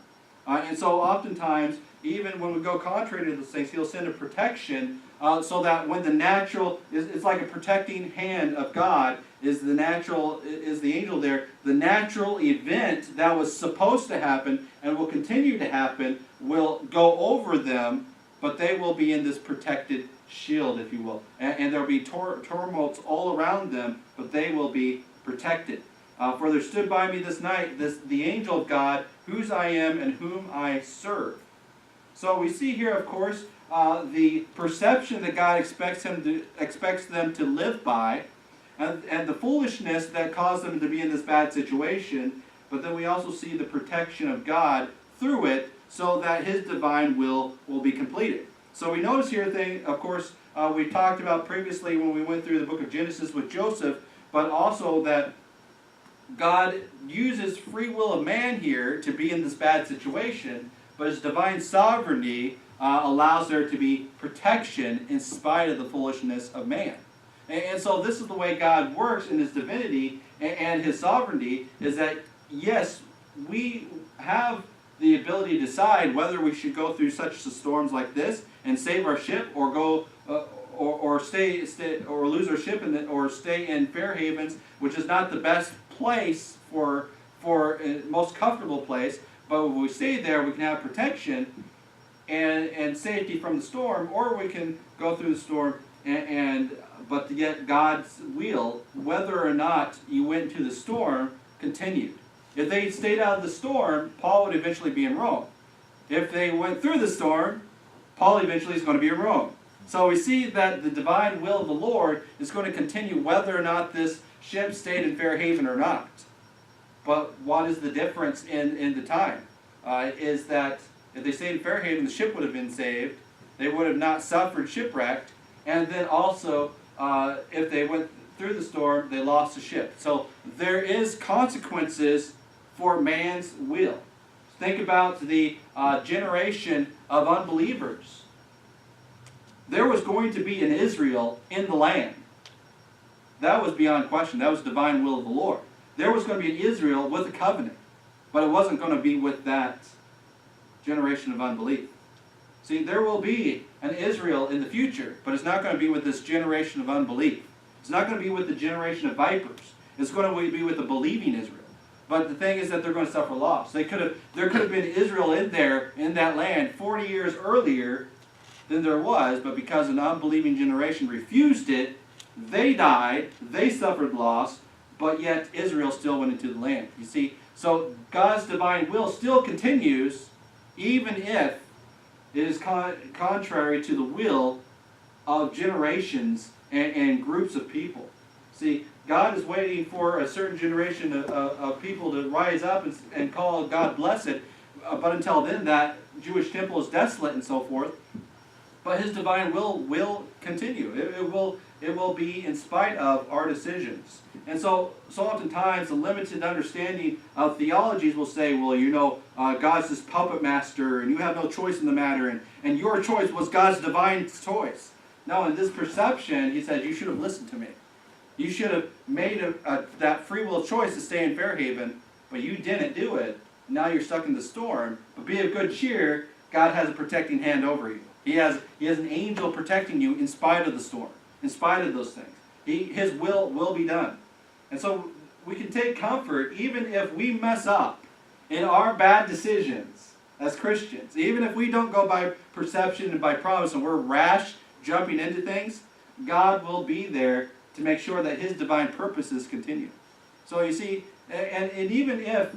And so oftentimes, even when we go contrary to those things, He'll send a protection so that when the natural, it's like a protecting hand of God, is the angel there. The natural event that was supposed to happen and will continue to happen will go over them, but they will be in this protected shield, if you will. And there will be tumults all around them, but they will be protected. For there stood by me this night the angel of God, whose I am and whom I serve. So we see here, of course, the perception that God expects them to live by, and the foolishness that caused them to be in this bad situation. But then we also see the protection of God through it, so that His divine will be completed. So we notice here, of course, we talked about previously when we went through the book of Genesis with Joseph, but also that God uses free will of man here to be in this bad situation, but His divine sovereignty allows there to be protection in spite of the foolishness of man. And so this is the way God works in His divinity and His sovereignty, is that, yes, we have the ability to decide whether we should go through such storms like this and save our ship, or go or stay or lose our ship or stay in fair havens, which is not the best place for most comfortable place. But when we stay there, we can have protection and safety from the storm, or we can go through the storm but to get God's will, whether or not you went into the storm, continued. If they stayed out of the storm, Paul would eventually be in Rome. If they went through the storm, Paul eventually is going to be in Rome. So we see that the divine will of the Lord is going to continue whether or not this ship stayed in fair haven or not. But what is the difference in the time? Is that if they stayed in fair haven, the ship would have been saved. They would have not suffered shipwrecked. And then also, if they went through the storm, they lost the ship. So there is consequences for man's will. Think about the generation of unbelievers. There was going to be an Israel in the land. That was beyond question. That was divine will of the Lord. There was going to be an Israel with a covenant, but it wasn't going to be with that generation of unbelief. See, there will be an Israel in the future, but it's not going to be with this generation of unbelief. It's not going to be with the generation of vipers. It's going to be with the believing Israel. But the thing is that they're going to suffer loss. There could have been Israel in that land 40 years earlier than there was, but because an unbelieving generation refused it, they died, they suffered loss, but yet Israel still went into the land. You see, so God's divine will still continues, even if it is contrary to the will of generations and groups of people. See, God is waiting for a certain generation of people to rise up and call God blessed, but until then that Jewish temple is desolate and so forth. But His divine will continue. It will be in spite of our decisions. And so oftentimes the limited understanding of theologies will say, well, you know, God's this puppet master and you have no choice in the matter, and your choice was God's divine choice. No, in this perception, He says, you should have listened to me. You should have made that free will choice to stay in fair haven, but you didn't do it. Now you're stuck in the storm. But be of good cheer, God has a protecting hand over you. He has an angel protecting you in spite of the storm, in spite of those things. His will be done. And so we can take comfort even if we mess up in our bad decisions as Christians. Even if we don't go by perception and by promise and we're rash jumping into things, God will be there to make sure that His divine purposes continue. So you see, and even if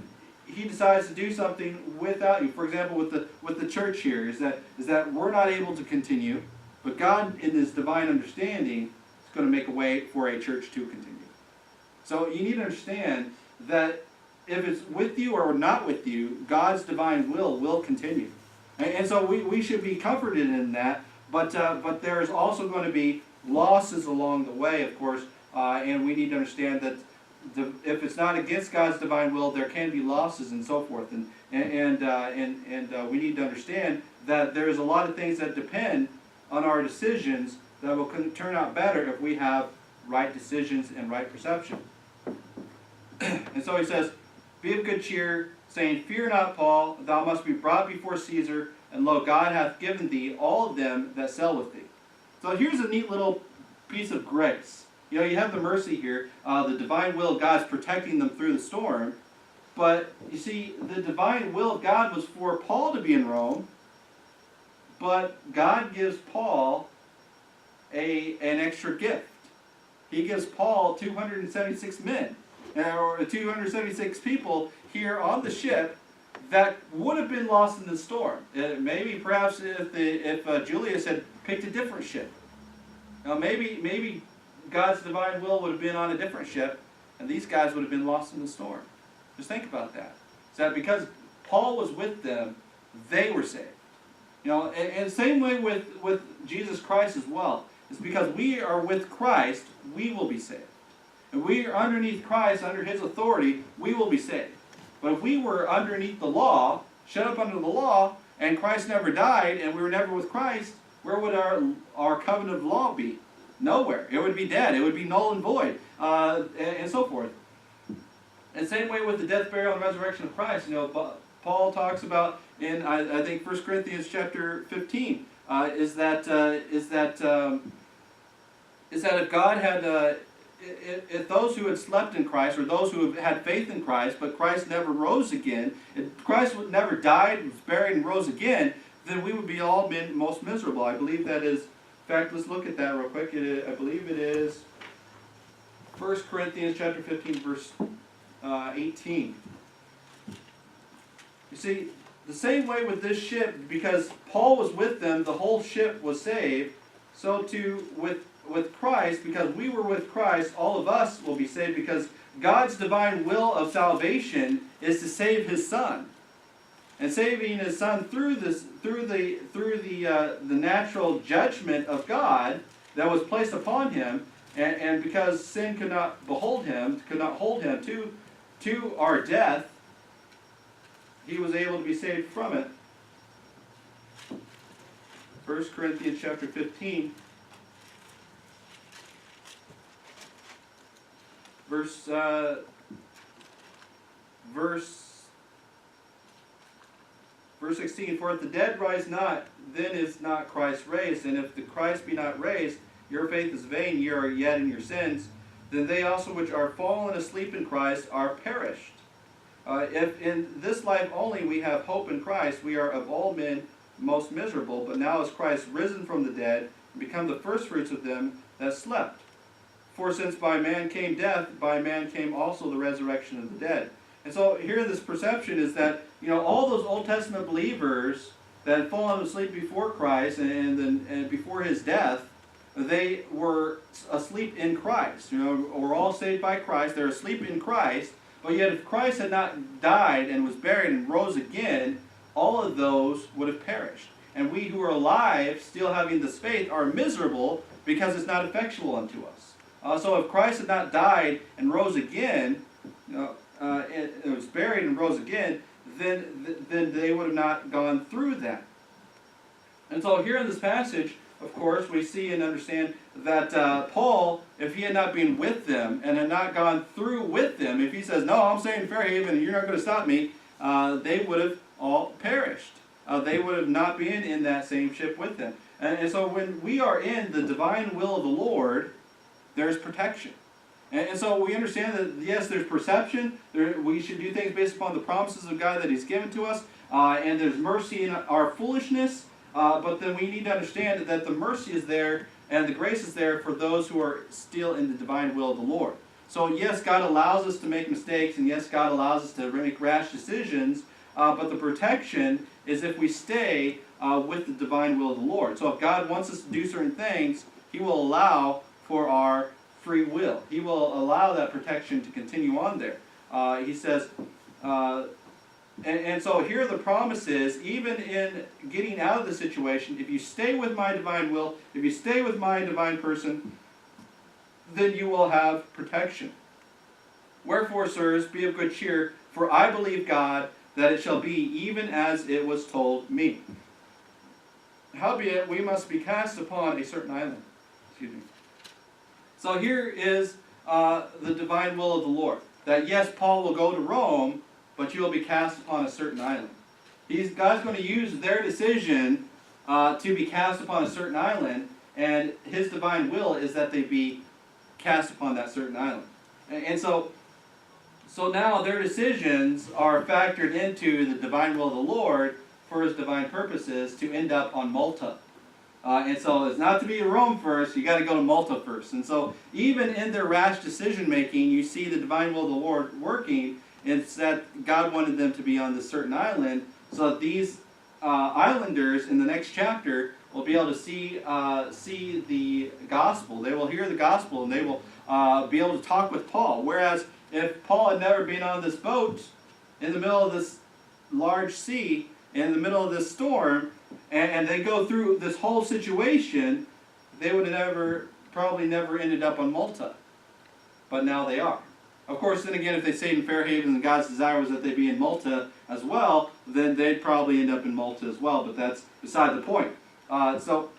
He decides to do something without you, for example, with the church here, is that we're not able to continue, but God, in His divine understanding, is going to make a way for a church to continue. So you need to understand that if it's with you or not with you, God's divine will continue. And so we should be comforted in that, but there is also going to be losses along the way, of course, and we need to understand that if it's not against God's divine will, there can be losses and so forth, and we need to understand that there's a lot of things that depend on our decisions that will turn out better if we have right decisions and right perception. And so he says, be of good cheer, saying, fear not, Paul, thou must be brought before Caesar, and lo, God hath given thee all of them that sail with thee. So here's a neat little piece of grace. You know, you have the mercy here. The divine will of God's protecting them through the storm. But, you see, the divine will of God was for Paul to be in Rome. But God gives Paul an extra gift. He gives Paul 276 men, or 276 people here on the ship that would have been lost in the storm. Maybe perhaps if Julius had picked a different ship. Now maybe God's divine will would have been on a different ship, and these guys would have been lost in the storm. Just think about that. Is that because Paul was with them, they were saved. And same way with Jesus Christ as well. It's because we are with Christ, we will be saved. If we are underneath Christ, under His authority, we will be saved. But if we were underneath the law, shut up under the law, and Christ never died, and we were never with Christ, where would our covenant of law be? Nowhere. It would be dead. It would be null and void, and so forth. And same way with the death, burial, and resurrection of Christ. Paul talks about in I think 1 Corinthians chapter 15 is that if God had if those who had slept in Christ, or those who had faith in Christ, but Christ never rose again, if Christ never died, was buried, and rose again, then we would be all most miserable. I believe that is. In fact, let's look at that real quick. I believe it is 1 Corinthians chapter 15, verse 18. You see, the same way with this ship, because Paul was with them, the whole ship was saved. So too with Christ, because we were with Christ, all of us will be saved, because God's divine will of salvation is to save His Son. And saving His Son through the natural judgment of God that was placed upon Him, and because sin could not hold Him to our death, He was able to be saved from it. 1 Corinthians chapter 15, verse 16, for if the dead rise not, then is not Christ raised. And if the Christ be not raised, your faith is vain, ye are yet in your sins. Then they also which are fallen asleep in Christ are perished. If in this life only we have hope in Christ, we are of all men most miserable. But now is Christ risen from the dead, and become the firstfruits of them that slept. For since by man came death, by man came also the resurrection of the dead. And so here this perception is that, all those Old Testament believers that had fallen asleep before Christ and before His death, they were asleep in Christ. We're all saved by Christ. They're asleep in Christ. But yet if Christ had not died and was buried and rose again, all of those would have perished. And we who are alive, still having this faith, are miserable because it's not effectual unto us. So if Christ had not died and rose again, it was buried and rose again, then they would have not gone through that. And so here in this passage, of course, we see and understand that Paul, if he had not been with them and had not gone through with them, if he says, no, I'm staying in Fairhaven and you're not going to stop me, they would have all perished. They would have not been in that same ship with them. And so when we are in the divine will of the Lord, there's protection. And so we understand that, yes, there's perception. We should do things based upon the promises of God that He's given to us. And there's mercy in our foolishness. But then we need to understand that the mercy is there and the grace is there for those who are still in the divine will of the Lord. So yes, God allows us to make mistakes, and yes, God allows us to make rash decisions, but the protection is if we stay with the divine will of the Lord. So if God wants us to do certain things, He will allow for our free will. He will allow that protection to continue on there. He says, and so here the promise is, even in getting out of the situation, if you stay with my divine will, if you stay with my divine person, then you will have protection. Wherefore, sirs, be of good cheer, for I believe God, that it shall be even as it was told me. Howbeit, we must be cast upon a certain island. Excuse me. So here is the divine will of the Lord. That yes, Paul will go to Rome, but you will be cast upon a certain island. God's going to use their decision to be cast upon a certain island, and His divine will is that they be cast upon that certain island. And so now their decisions are factored into the divine will of the Lord, for his divine purposes to end up on Malta. And so it's not to be in Rome first, you got to go to Malta first. And so even in their rash decision making, you see the divine will of the Lord working. It's that God wanted them to be on this certain island so that these islanders in the next chapter will be able to see the gospel. They will hear the gospel and they will be able to talk with Paul. Whereas if Paul had never been on this boat in the middle of this large sea, in the middle of this storm, and they go through this whole situation, they would have probably never ended up on Malta. But now they are. Of course, then again, if they stayed in Fairhaven and God's desire was that they be in Malta as well, then they'd probably end up in Malta as well, but that's beside the point. So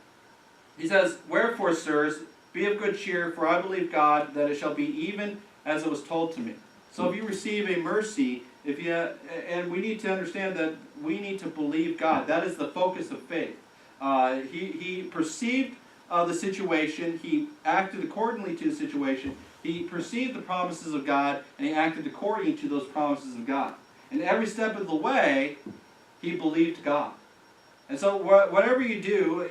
he says, "Wherefore, sirs, be of good cheer, for I believe God that it shall be even as it was told to me." So if you receive a mercy, and we need to understand that we need to believe God. That is the focus of faith. He perceived the situation. He acted accordingly to the situation. He perceived the promises of God, and he acted according to those promises of God. And every step of the way, he believed God. And so whatever you do,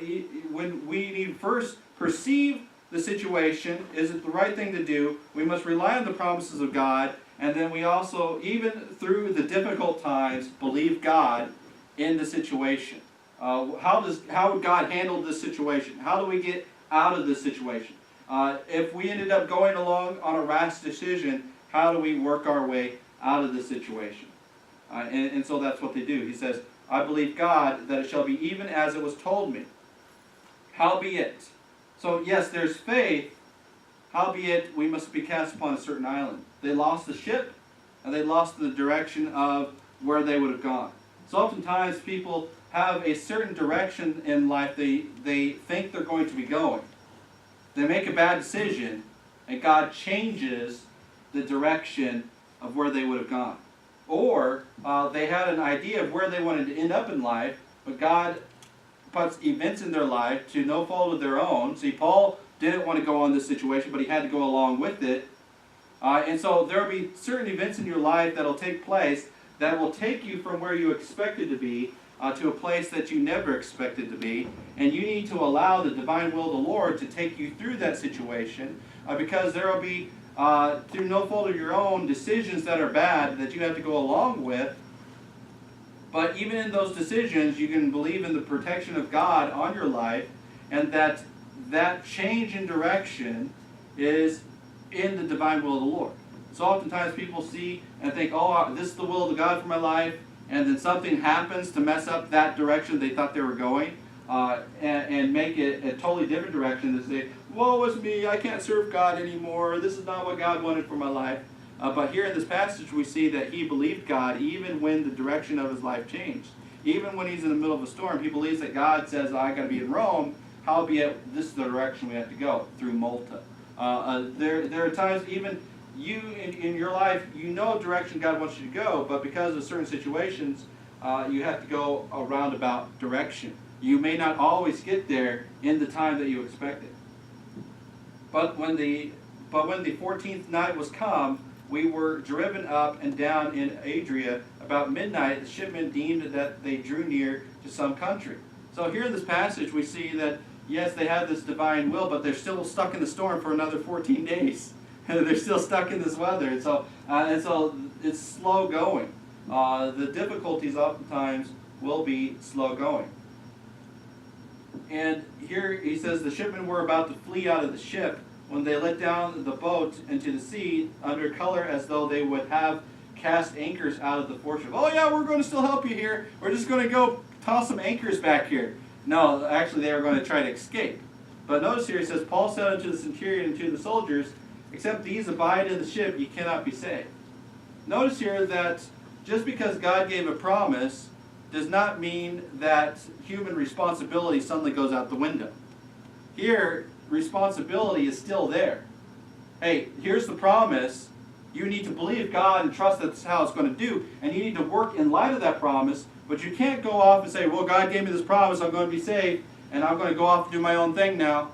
when we need first perceive the situation, is it the right thing to do? We must rely on the promises of God, and then we also, even through the difficult times, believe God in the situation. How would God handle this situation? How do we get out of this situation? If we ended up going along on a rash decision, how do we work our way out of this situation? And so that's what they do. He says, "I believe God that it shall be even as it was told me. Howbeit." So yes, there's faith. Howbeit, we must be cast upon a certain island. They lost the ship, and they lost the direction of where they would have gone. So oftentimes people have a certain direction in life they think they're going to be going. They make a bad decision, and God changes the direction of where they would have gone. Or they had an idea of where they wanted to end up in life, but God puts events in their life to no fault of their own. See, Paul didn't want to go on this situation, but he had to go along with it. And so there will be certain events in your life that will take place that will take you from where you expected to be to a place that you never expected to be. And you need to allow the divine will of the Lord to take you through that situation because there will be, through no fault of your own, decisions that are bad that you have to go along with. But even in those decisions, you can believe in the protection of God on your life, and that change in direction is in the divine will of the Lord. So oftentimes people see and think, oh, this is the will of God for my life, and then something happens to mess up that direction they thought they were going, and make it a totally different direction. They say, woe is me, I can't serve God anymore, this is not what God wanted for my life. But here in this passage we see that he believed God even when the direction of his life changed. Even when he's in the middle of a storm, he believes that God says, I got to be in Rome, howbeit this is the direction we have to go, through Malta. There are times even you in your life, you know direction God wants you to go, but because of certain situations, you have to go a roundabout direction. You may not always get there in the time that you expected. But when the 14th night was come, we were driven up and down in Adria. About midnight, the shipmen deemed that they drew near to some country. So here in this passage, we see that, yes, they had this divine will, but they're still stuck in the storm for another 14 days. They're still stuck in this weather. And so it's slow going. The difficulties oftentimes will be slow going. And here he says the shipmen were about to flee out of the ship when they let down the boat into the sea under color as though they would have cast anchors out of the fortress. Oh yeah, we're going to still help you here. We're just going to go toss some anchors back here. No, actually they were going to try to escape. But notice here it says, Paul said unto the centurion and to the soldiers, except these abide in the ship, ye cannot be saved. Notice here that just because God gave a promise does not mean that human responsibility suddenly goes out the window. Here, responsibility is still there. Hey, here's the promise. You need to believe God and trust that's how it's going to do, and you need to work in light of that promise, but you can't go off and say, well, God gave me this promise, I'm going to be saved, and I'm going to go off and do my own thing now.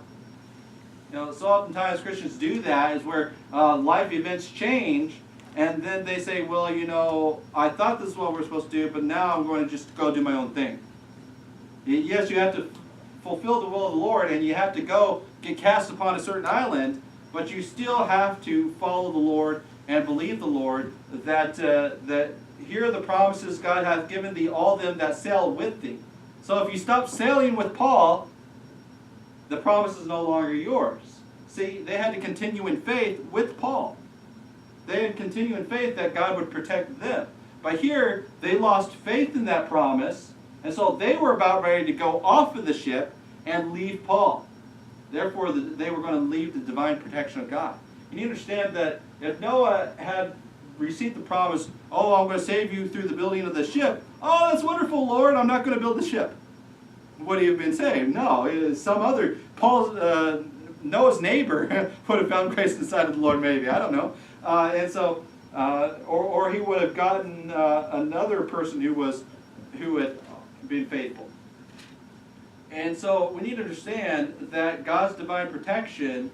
You know, so oftentimes Christians do that, is where life events change, and then they say, well, you know, I thought this is what we're supposed to do, but now I'm going to just go do my own thing. Yes, you have to fulfill the will of the Lord, and you have to go get cast upon a certain island, but you still have to follow the Lord and believe the Lord that here are the promises God hath given thee, all them that sail with thee. So if you stop sailing with Paul, the promise is no longer yours. See, they had to continue in faith with Paul. They had to continue in faith that God would protect them. But here, they lost faith in that promise, and so they were about ready to go off of the ship and leave Paul. Therefore, they were going to leave the divine protection of God. You need to understand that if Noah had received the promise, oh, I'm going to save you through the building of the ship. Oh, that's wonderful, Lord. I'm not going to build the ship. Would he have been saved? No. Some other, Noah's neighbor would have found grace in the sight of the Lord, maybe. I don't know. Or he would have gotten another person who had been faithful. And so we need to understand that God's divine protection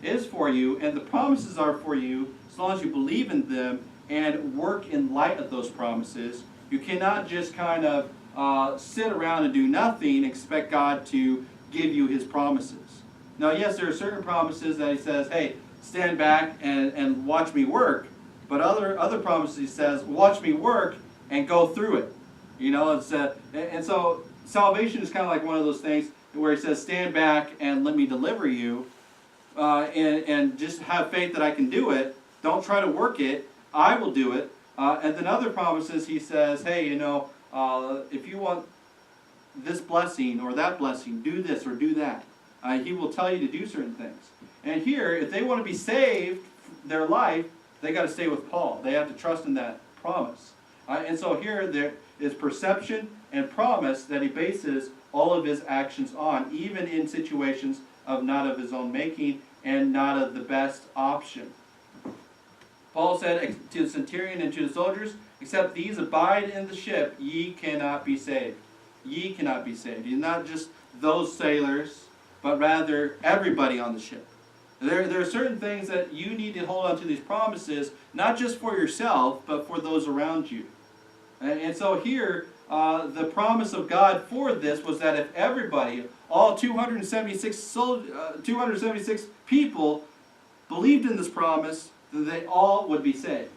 is for you, and the promises are for you as long as you believe in them and work in light of those promises. You cannot just kind of sit around and do nothing and expect God to give you his promises. Now, yes, there are certain promises that he says, hey, stand back and watch me work. But other promises he says, watch me work and go through it. You know, and so salvation is kind of like one of those things where he says, stand back and let me deliver you. And just have faith that I can do it. Don't try to work it. I will do it. And then other promises he says, hey, you know, if you want this blessing or that blessing, do this or do that. He will tell you to do certain things. And here, if they want to be saved, their life, they got to stay with Paul. They have to trust in that promise. And so here there is perception and promise that he bases all of his actions on, even in situations of not of his own making and not of the best option. Paul said to the centurion and to the soldiers, except these abide in the ship, ye cannot be saved. Ye cannot be saved. He's not just those sailors, but rather everybody on the ship. There are certain things that you need to hold on to these promises, not just for yourself, but for those around you. And so here, the promise of God for this was that if everybody, all 276 people, believed in this promise, then they all would be saved.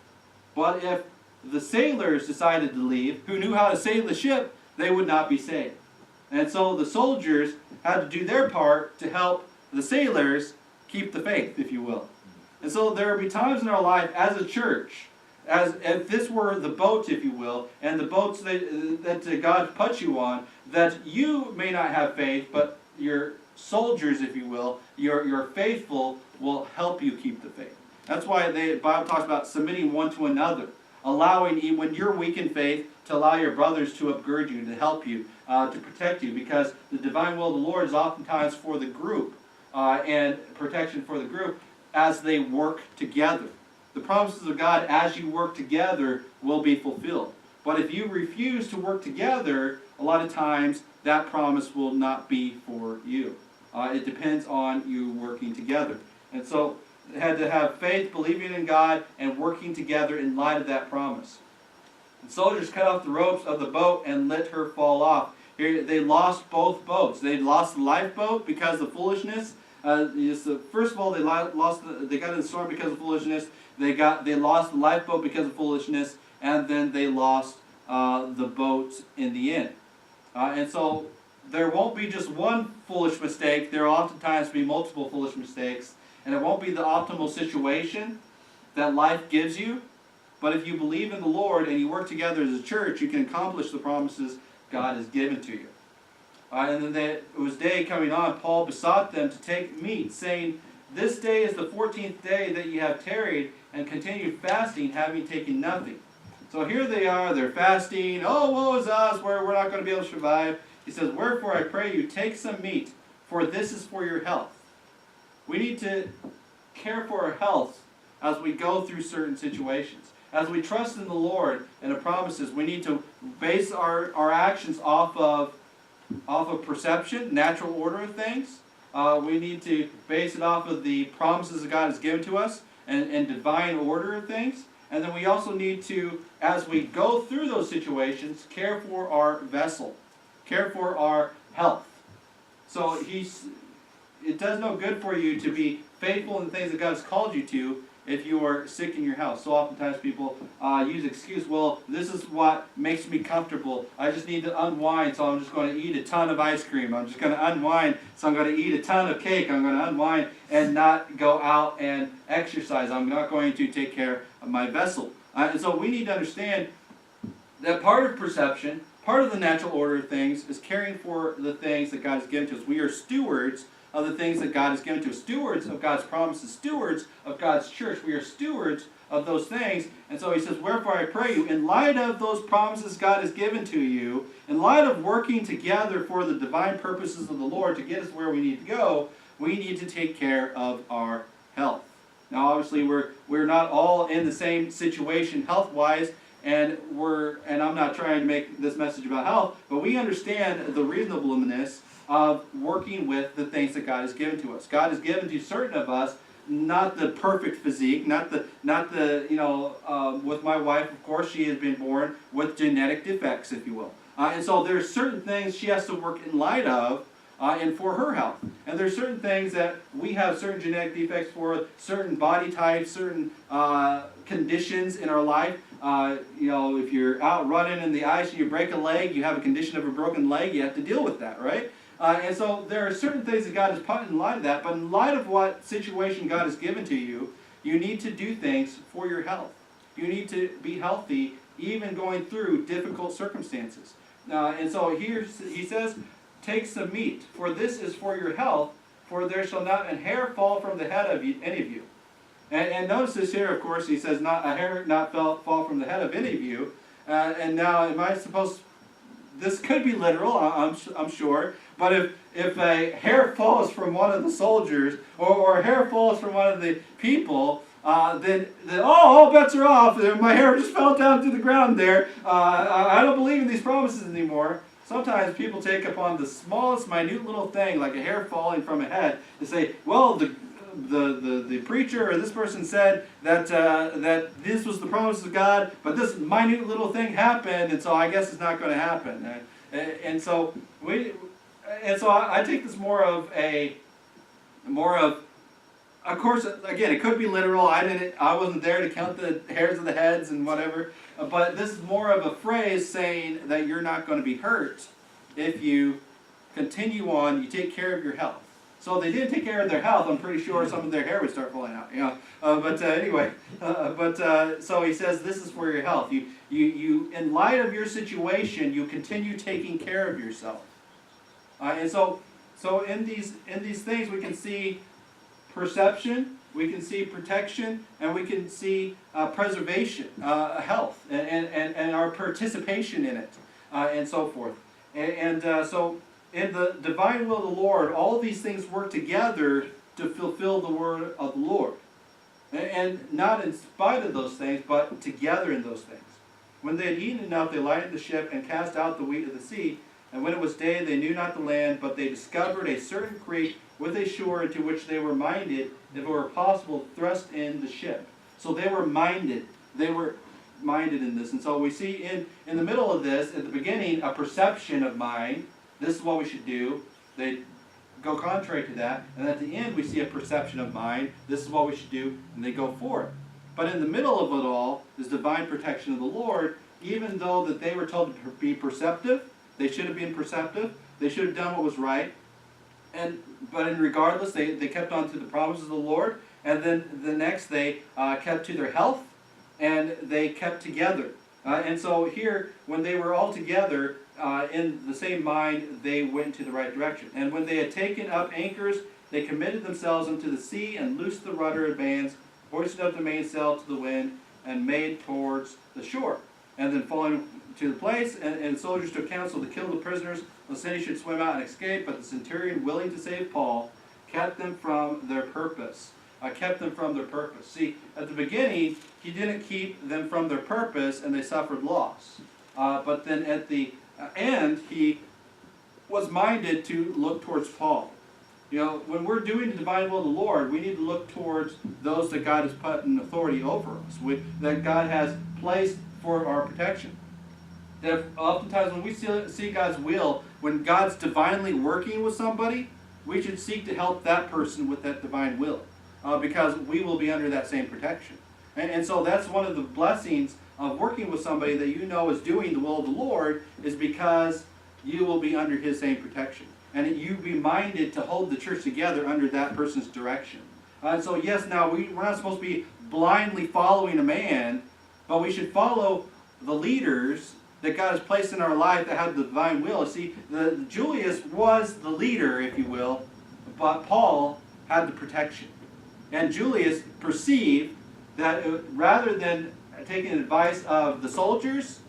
But if the sailors decided to leave, who knew how to sail the ship, they would not be saved. And so the soldiers had to do their part to help the sailors keep the faith, if you will. And so there will be times in our life as a church, as if this were the boat, if you will, and the boats that God puts you on, that you may not have faith, but your soldiers, if you will, your faithful will help you keep the faith. That's why the Bible talks about submitting one to another, allowing, when you're weak in faith, to allow your brothers to upgird you, to help you, to protect you, because the divine will of the Lord is oftentimes for the group, and protection for the group as they work together. The promises of God as you work together will be fulfilled. But if you refuse to work together, a lot of times that promise will not be for you. It depends on you working together. And so they had to have faith, believing in God, and working together in light of that promise. The soldiers cut off the ropes of the boat and let her fall off. Here, they lost both boats. They lost the lifeboat because of foolishness. First of all, they got in the storm because of foolishness. They lost the lifeboat because of foolishness, and then they lost the boat in the end. And so there won't be just one foolish mistake. There will oftentimes be multiple foolish mistakes, and it won't be the optimal situation that life gives you. But if you believe in the Lord and you work together as a church, you can accomplish the promises God has given to you. And then it was day coming on, Paul besought them to take meat, saying, this day is the 14th day that ye have tarried, and continued fasting, having taken nothing. So here they are, they're fasting. Oh, woe is us, we're not going to be able to survive. He says, wherefore I pray you, take some meat, for this is for your health. We need to care for our health as we go through certain situations. As we trust in the Lord and the promises, we need to base our actions off of perception, natural order of things. We need to base it off of the promises that God has given to us and divine order of things. And then we also need to, as we go through those situations, care for our vessel, care for our health. So it does no good for you to be faithful in the things that God's called you to if you are sick in your house. So oftentimes people use excuse, well, this is what makes me comfortable. I just need to unwind, so I'm just going to eat a ton of ice cream. I'm just going to unwind, so I'm going to eat a ton of cake. I'm going to unwind and not go out and exercise. I'm not going to take care of my vessel. And so we need to understand that part of perception, part of the natural order of things, is caring for the things that God has given to us. We are stewards of the things that God has given to us. Stewards of God's promises. Stewards of God's church. We are stewards of those things. And so he says, wherefore I pray you, in light of those promises God has given to you, in light of working together for the divine purposes of the Lord to get us where we need to go, we need to take care of our health. Now obviously we're not all in the same situation health-wise, and I'm not trying to make this message about health, but we understand the reasonableness of working with the things that God has given to us. God has given to certain of us not the perfect physique, not the with my wife, of course, she has been born with genetic defects, if you will. And so there's certain things she has to work in light of and for her health. And there's certain things that we have certain genetic defects for, certain body types, certain conditions in our life. If you're out running in the ice and you break a leg, you have a condition of a broken leg, you have to deal with that, right? And so there are certain things that God has put in light of that, but in light of what situation God has given to you, you need to do things for your health. You need to be healthy even going through difficult circumstances. And so here he says, take some meat, for this is for your health, for there shall not an hair fall from the head of any of you. And notice this here, of course, he says, not a hair not fall from the head of any of you. And now, am I supposed, this could be literal, I'm sure, but if a hair falls from one of the soldiers, or a hair falls from one of the people, then all bets are off. My hair just fell down to the ground there. I don't believe in these promises anymore. Sometimes people take upon the smallest, minute little thing, like a hair falling from a head, to say, well, the preacher or this person said that this was the promise of God, but this minute little thing happened, and so I guess it's not going to happen. And so I take this more of, of course, again, it could be literal. I wasn't there to count the hairs of the heads and whatever, but this is more of a phrase saying that you're not going to be hurt if you continue on, you take care of your health. So they didn't take care of their health. I'm pretty sure some of their hair would start falling out. So he says this is for your health. You in light of your situation, you continue taking care of yourself. And so in these things we can see perception, we can see protection, and we can see preservation, health, and our participation in it, and so forth. So in the divine will of the Lord, all these things work together to fulfill the word of the Lord. And not in spite of those things, but together in those things. When they had eaten enough, they lighted the ship and cast out the wheat of the sea. And when it was day, they knew not the land, but they discovered a certain Crete with a shore into which they were minded, if it were possible, thrust in the ship. So they were minded. They were minded in this. And so we see in the middle of this, at the beginning, a perception of mind. This is what we should do. They go contrary to that. And at the end, we see a perception of mind. This is what we should do. And they go for it. But in the middle of it all is divine protection of the Lord, even though that they were told to be perceptive. They should have been perceptive. They should have done what was right. But regardless, they kept on to the promises of the Lord. And then the next, they kept to their health. And they kept together. And so here, when they were all together, in the same mind, they went to the right direction. And when they had taken up anchors, they committed themselves unto the sea and loosed the rudder and bands, hoisted up the mainsail to the wind, and made towards the shore. And then falling to the place, and the soldiers took counsel to kill the prisoners, lest any should swim out and escape. But the centurion, willing to save Paul, kept them from their purpose. See, at the beginning, he didn't keep them from their purpose, and they suffered loss. But then at the end, he was minded to look towards Paul. You know, when we're doing the divine will of the Lord, we need to look towards those that God has put in authority over us, that God has placed for our protection. That oftentimes when we see God's will, when God's divinely working with somebody, we should seek to help that person with that divine will, because we will be under that same protection. And so that's one of the blessings of working with somebody that you know is doing the will of the Lord, is because you will be under his same protection. And you be minded to hold the church together under that person's direction. And so yes, now we're not supposed to be blindly following a man, but we should follow the leaders that God has placed in our life that have the divine will. See, Julius was the leader, if you will, but Paul had the protection. And Julius perceived that rather than taking advice of the soldiers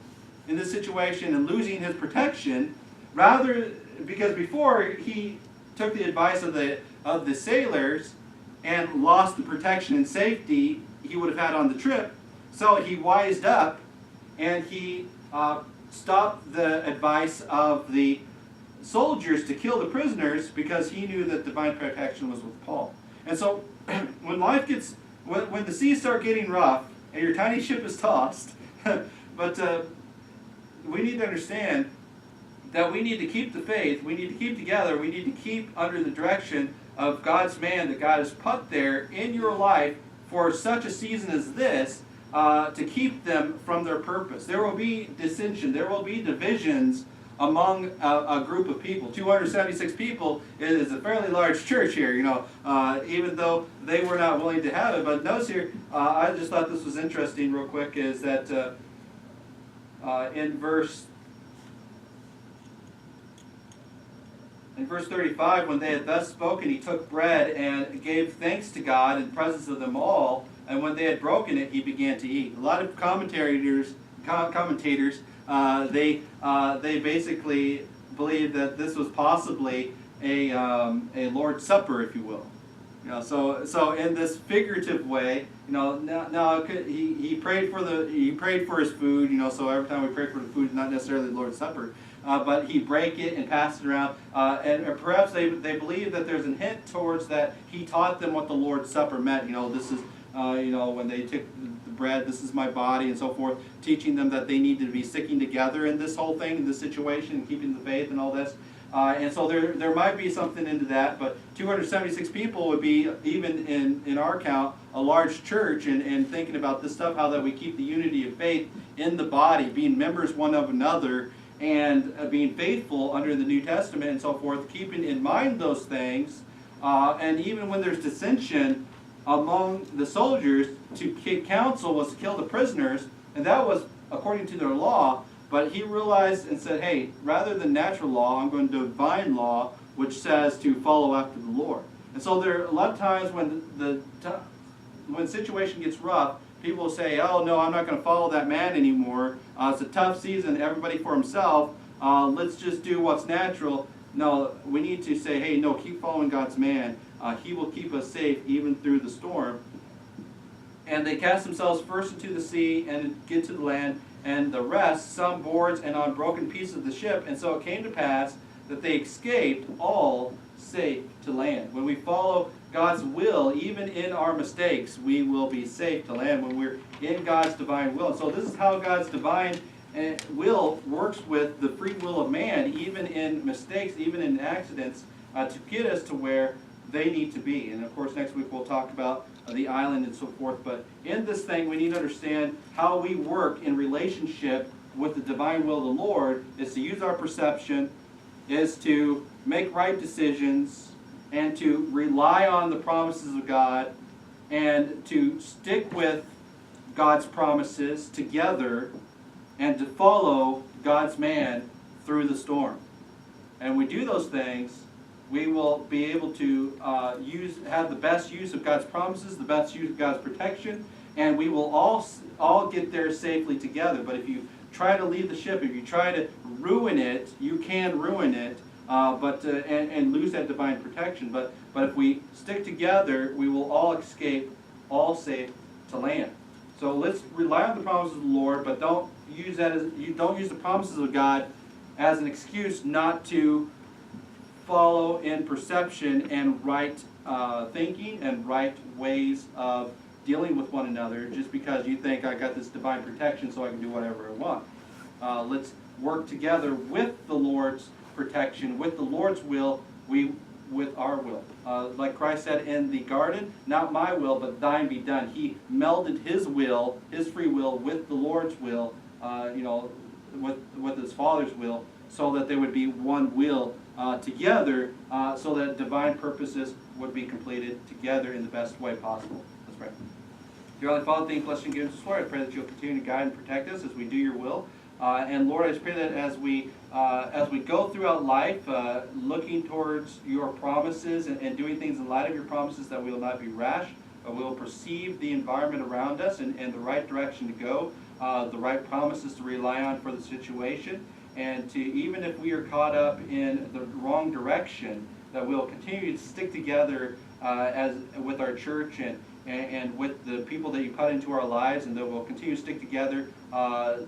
in this situation and losing his protection, because before he took the advice of the sailors and lost the protection and safety he would have had on the trip, so he wised up and he stopped the advice of the soldiers to kill the prisoners because he knew that divine protection was with Paul. And so when when the seas start getting rough and your tiny ship is tossed, but we need to understand that we need to keep the faith, we need to keep together, we need to keep under the direction of God's man that God has put there in your life for such a season as this, to keep them from their purpose. There will be dissension, there will be divisions among a group of people. 276 people is a fairly large church here, you know, even though they were not willing to have it. But notice here, I just thought this was interesting real quick, is that in verse 35, when they had thus spoken, he took bread and gave thanks to God in presence of them all, and when they had broken it, he began to eat. A lot of commentators they basically believe that this was possibly a Lord's Supper, if you will. You know, so in this figurative way, you know, now he prayed for his food. You know, so every time we pray for the food, not necessarily the Lord's Supper. But he break it and pass it around, and perhaps they believe that there's a hint towards that he taught them what the Lord's Supper meant. You know, this is when they took the bread, this is my body, and so forth, teaching them that they need to be sticking together in this whole thing, in this situation, and keeping the faith and all this. And so there might be something into that, but 276 people would be, even in our count, a large church, and thinking about this stuff, how that we keep the unity of faith in the body, being members one of another, and being faithful under the New Testament and so forth, keeping in mind those things, and even when there's dissension among the soldiers, to counsel was to kill the prisoners, and that was according to their law, but he realized and said, hey, rather than natural law, I'm going to do divine law, which says to follow after the Lord. And so there are a lot of times when the situation gets rough, people will say, oh, no, I'm not going to follow that man anymore. It's a tough season, everybody for himself. Let's just do what's natural. No, we need to say, hey, no, keep following God's man. He will keep us safe even through the storm. And they cast themselves first into the sea and get to the land, and the rest, some boards and on broken pieces of the ship. And so it came to pass that they escaped all safe to land. When we follow God's will, even in our mistakes, we will be safe to land when we're in God's divine will. And so this is how God's divine will works with the free will of man, even in mistakes, even in accidents, to get us to where they need to be. And of course, next week we'll talk about the island and so forth. But in this thing, we need to understand how we work in relationship with the divine will of the Lord is to use our perception, is to make right decisions, and to rely on the promises of God, and to stick with God's promises together, and to follow God's man through the storm. And we do those things, we will be able to have the best use of God's promises, the best use of God's protection, and we will all get there safely together. But if you try to leave the ship, if you try to ruin it, you can ruin it, and lose that divine protection. But if we stick together, we will all escape, all safe to land. So let's rely on the promises of the Lord, but don't use the promises of God as an excuse not to follow in perception and right thinking and right ways of dealing with one another just because you think I got this divine protection so I can do whatever I want. Let's work together with the Lord's protection, with the Lord's will, with our will. Like Christ said in the garden, not my will, but thine be done. He melded his will, his free will, with the Lord's will, with his Father's will, so that they would be one will together, so that divine purposes would be completed together in the best way possible. Let's pray. Dear Heavenly Father, thank you for blessing and giving us this word. I pray that you'll continue to guide and protect us as we do your will. And Lord, I just pray that as we go throughout life, looking towards your promises and doing things in light of your promises, that we will not be rash, but we will perceive the environment around us and the right direction to go, the right promises to rely on for the situation, and to, even if we are caught up in the wrong direction, that we'll continue to stick together as with our church and with the people that you cut into our lives, and that we'll continue to stick together,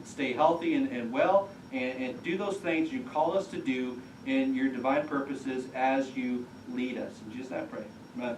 stay healthy and well, and do those things you call us to do in your divine purposes as you lead us. In Jesus' name I pray. Amen.